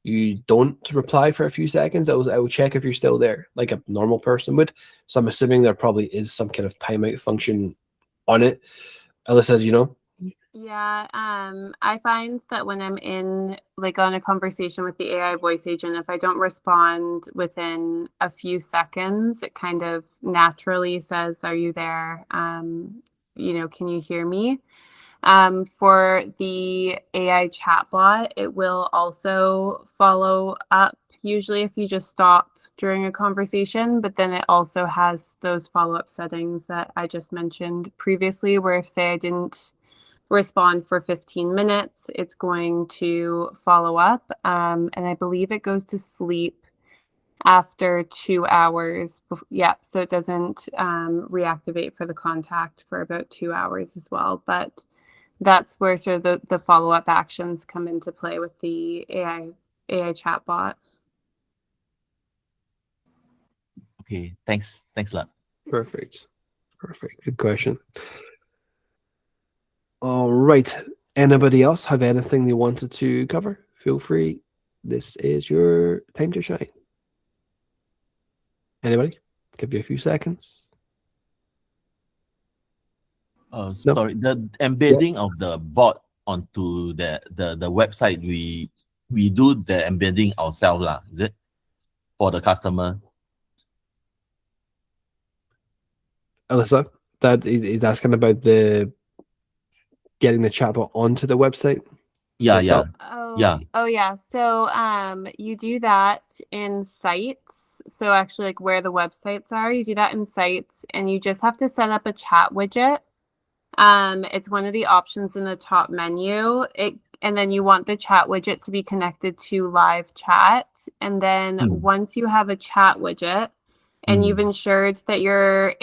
you don't reply for a few seconds, I will check if you're still there, like a normal person would. So I'm assuming there probably is some kind of timeout function on it. Alyssa, do you know? Yeah, I find that when I'm in like on a conversation with the AI voice agent, if I don't respond within a few seconds, it kind of naturally says, "Are you there? Can you hear me?" For the AI chatbot, it will also follow up, usually if you just stop during a conversation, but then it also has those follow-up settings that I just mentioned previously, where if, say, I didn't respond for 15 minutes, it's going to follow up. And I believe it goes to sleep after 2 hours. Yeah, so it doesn't reactivate for the contact for about 2 hours as well. But that's where sort of the follow-up actions come into play with the AI chatbot. Okay, thanks a lot. Perfect. Good question. All right. Anybody else have anything they wanted to cover? Feel free. This is your time to shine. Anybody? Give you a few seconds. No? Sorry, the embedding of the bot onto the website, we do the embedding ourselves, is it? For the customer. Alyssa, that is asking about the getting the chatbot onto the website. Yeah. Oh yeah. So you do that in sites. So actually like where the websites are, you do that in sites and you just have to set up a chat widget. It's one of the options in the top menu. And then you want the chat widget to be connected to live chat. And then once you have a chat widget and you've ensured that your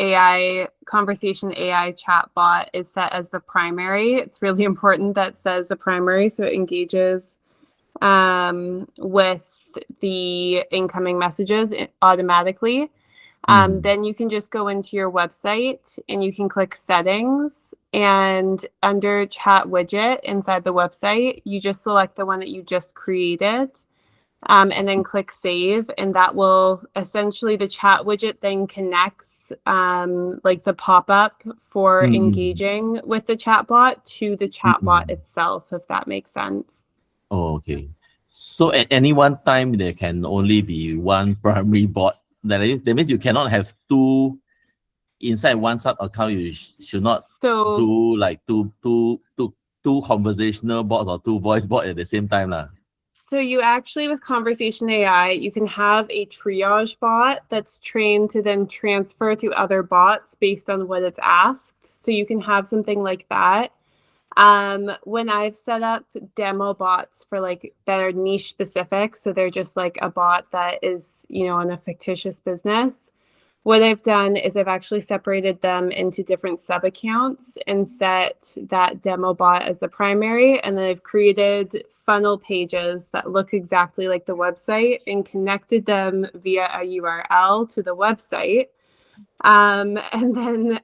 conversation AI chatbot is set as the primary, it's really important that it says the primary so it engages with the incoming messages automatically. Then you can just go into your website and you can click settings, and under chat widget inside the website, you just select the one that you just created, and then click save, and that will essentially, the chat widget then connects like the pop-up for engaging with the chatbot to the chatbot itself, if that makes sense. Oh, okay. So at any one time, there can only be one primary bot. That means you cannot have two inside one sub account. You should not do like two conversational bots or two voice bots at the same time, lah. So you actually, with conversation AI, you can have a triage bot that's trained to then transfer to other bots based on what it's asked. So you can have something like that. When I've set up demo bots for like that are niche specific, so they're just like a bot that is, on a fictitious business, what I've done is I've actually separated them into different sub accounts and set that demo bot as the primary. And then I've created funnel pages that look exactly like the website and connected them via a URL to the website. And then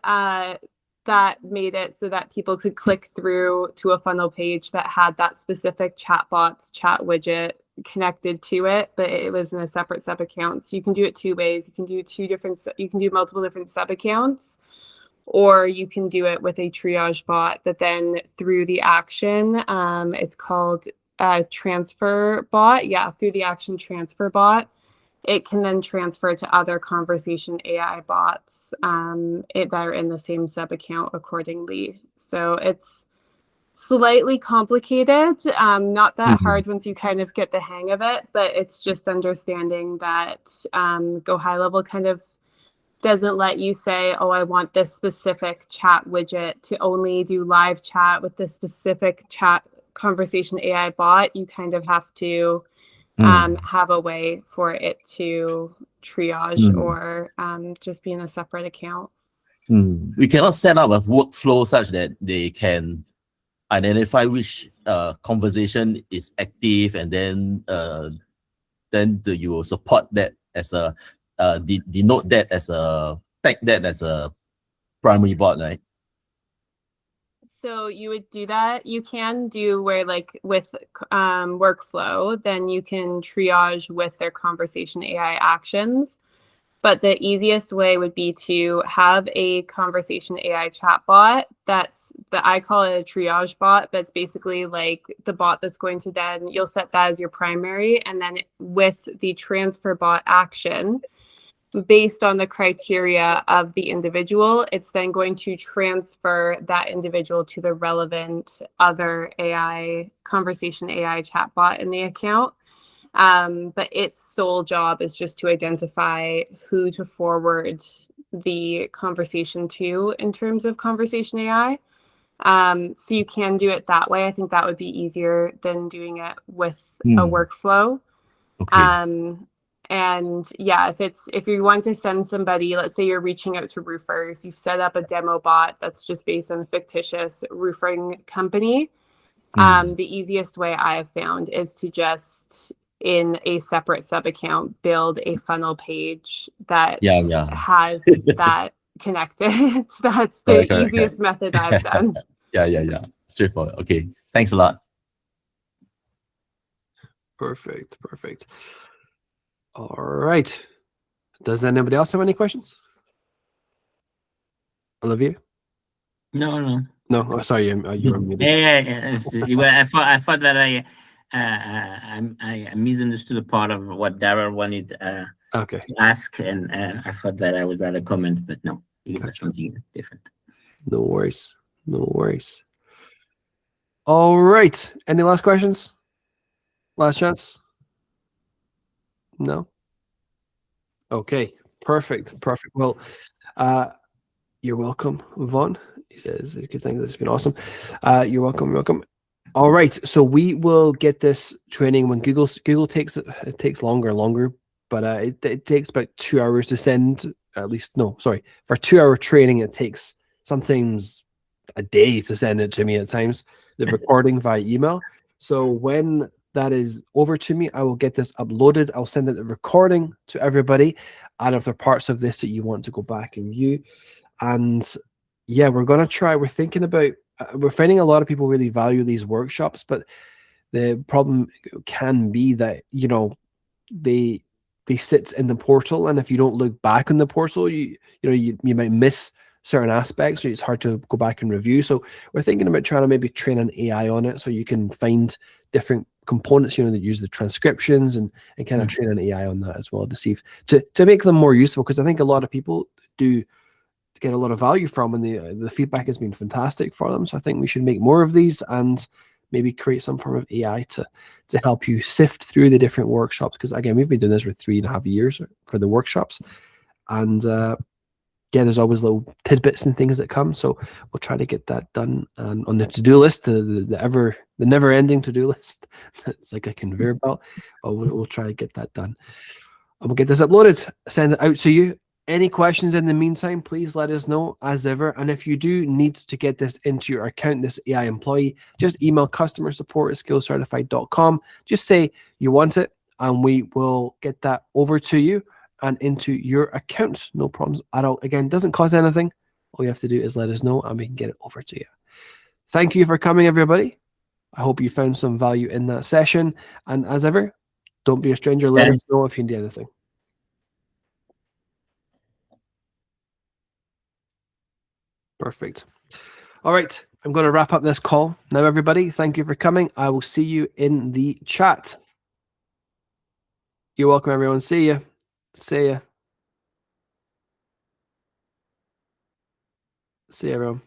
that made it so that people could click through to a funnel page that had that specific chatbot's chat widget connected to it, but it was in a separate sub account. So you can do it two ways. You can do multiple different sub accounts, or you can do it with a triage bot that then through the action, it's called a transfer bot. Yeah, through the action transfer bot, it can then transfer to other conversation AI bots that are in the same sub account accordingly. So it's slightly complicated, not that hard once you kind of get the hang of it, but it's just understanding that GoHighLevel kind of doesn't let you say, oh, I want this specific chat widget to only do live chat with this specific chat conversation AI bot. You kind of have to have a way for it to triage or just be in a separate account. We cannot set up a workflow such that they can identify which conversation is active, and then you will support that as a denote that as a tag that as a primary bot, right? So you would do that. You can do where like with workflow, then you can triage with their conversation AI actions. But the easiest way would be to have a conversation AI chatbot I call it a triage bot, but it's basically like the bot that's going to then, you'll set that as your primary. And then with the transfer bot action, based on the criteria of the individual, it's then going to transfer that individual to the relevant other conversation AI chatbot in the account. But its sole job is just to identify who to forward the conversation to in terms of conversation AI. So you can do it that way. I think that would be easier than doing it with a workflow. Okay. And yeah, if you want to send somebody, let's say you're reaching out to roofers, you've set up a demo bot that's just based on a fictitious roofing company. The easiest way I have found is to just in a separate sub account build a funnel page that has that connected. That's the easiest method I've done. Yeah. Straightforward. Okay. Thanks a lot. Perfect. All right. Does anybody else have any questions? Olivia? No. No. Oh, sorry, you were muted. Yeah. I thought that I misunderstood a part of what Daryl wanted to ask, and I thought that I was at a comment, but no, it was something different. No worries. All right. Any last questions? Last chance? No? Okay. Perfect. Well, you're welcome, Vaughn. He says it's a good thing. This has been awesome. You're welcome. All right. So we will get this training when Google takes it. It takes longer, but it takes about 2 hours to send. At least, no, sorry. For 2-hour training, it takes sometimes a day to send it to me at times, the recording via email. So when that is over to me, I will get this uploaded. I'll send it the recording to everybody. And if there are parts of this that you want to go back and view. And yeah, we're thinking about, we're finding a lot of people really value these workshops, but the problem can be that, they sit in the portal, and if you don't look back in the portal, you might miss certain aspects, so it's hard to go back and review. So we're thinking about trying to maybe train an AI on it, so you can find different components, that use the transcriptions and kind of train an AI on that as well to see to make them more useful, because I think a lot of people do get a lot of value from, and the feedback has been fantastic for them. So I think we should make more of these and maybe create some form of AI to help you sift through the different workshops. Because again, we've been doing this for 3.5 years for the workshops, and there's always little tidbits and things that come. So we'll try to get that done on the to-do list, the never-ending to-do list. It's like a conveyor belt. We'll try to get that done, and we'll get this uploaded, send it out to you. Any questions in the meantime, please let us know as ever. And if you do need to get this into your account, this AI employee, just email customersupport@skillcertified.com. Just say you want it, and we will get that over to you and into your account. No problems at all. Again, doesn't cost anything. All you have to do is let us know, and we can get it over to you. Thank you for coming, everybody. I hope you found some value in that session. And as ever, don't be a stranger. Let us know if you need anything. Perfect. All right. I'm going to wrap up this call now, everybody. Thank you for coming. I will see you in the chat. You're welcome, everyone. See ya. See ya. See you, everyone.